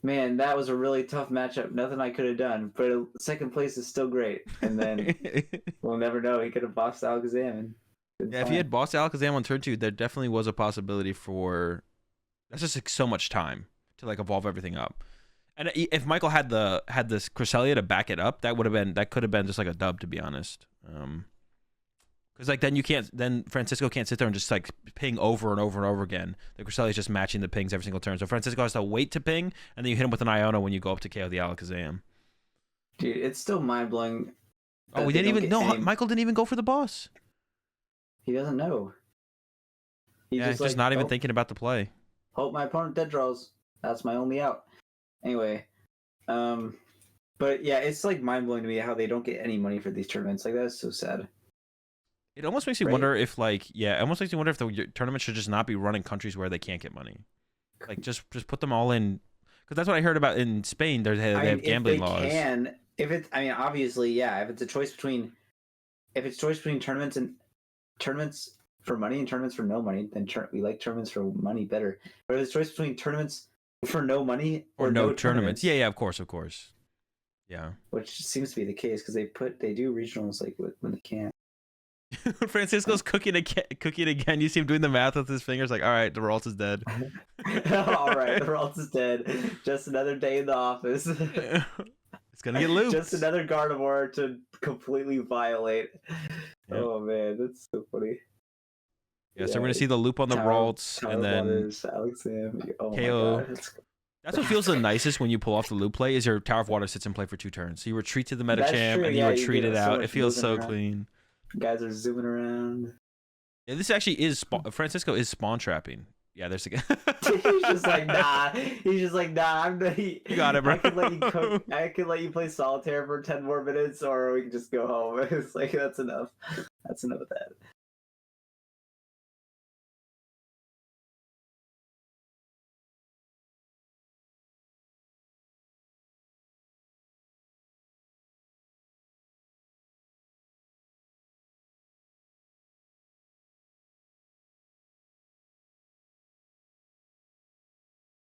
man, that was a really tough matchup. Nothing I could have done, but second place is still great. And then we'll never know. He could have bossed Alakazam. Yeah, if he had bossed Alakazam on turn 2, there definitely was a possibility for... That's just like so much time to like evolve everything up. And if Michael had this Cresselia to back it up, that could have been just like a dub, to be honest. Because like then Francisco can't sit there and just like ping over and over and over again. The Cresselia is just matching the pings every single turn. So Francisco has to wait to ping, and then you hit him with an Iona when you go up to KO the Alakazam. Dude, it's still mind blowing. Oh, we didn't even Michael didn't even go for the boss. He doesn't know. He's just like, not even thinking about the play. Hope my opponent dead draws. That's my only out. Anyway, but yeah, it's like mind blowing to me how they don't get any money for these tournaments. Like, that's so sad. It almost makes me wonder if the tournament should just not be running countries where they can't get money. Like, just put them all in, because that's what I heard about in Spain. They have gambling laws. Obviously, yeah. If it's choice between tournaments for money and tournaments for no money, then we like tournaments for money better. But if it's choice between tournaments for no money or no tournaments, yeah, of course, yeah. Which seems to be the case because they do regionals like when they can't. Francisco's cooking again. You see him doing the math with his fingers, like, all right, the Geralt is dead. All right, the Geralt is dead. Just another day in the office. It's gonna get looped. Just another Gardevoir to completely violate. Yep. Oh man, that's so funny. Yeah, so we're gonna see the loop on the Ralts, and then KO. That's what feels the nicest when you pull off the loop play, is your Tower of Water sits in play for 2 turns. So you retreat to the Metachamp, and you retreat it out. It feels so clean. Guys are zooming around. Yeah, this actually is Francisco is spawn trapping. Yeah, there's a guy. He's just like, nah. I'm the. You got it, bro. I can let you play solitaire for 10 more minutes, or we can just go home. It's like, that's enough. That's enough of that.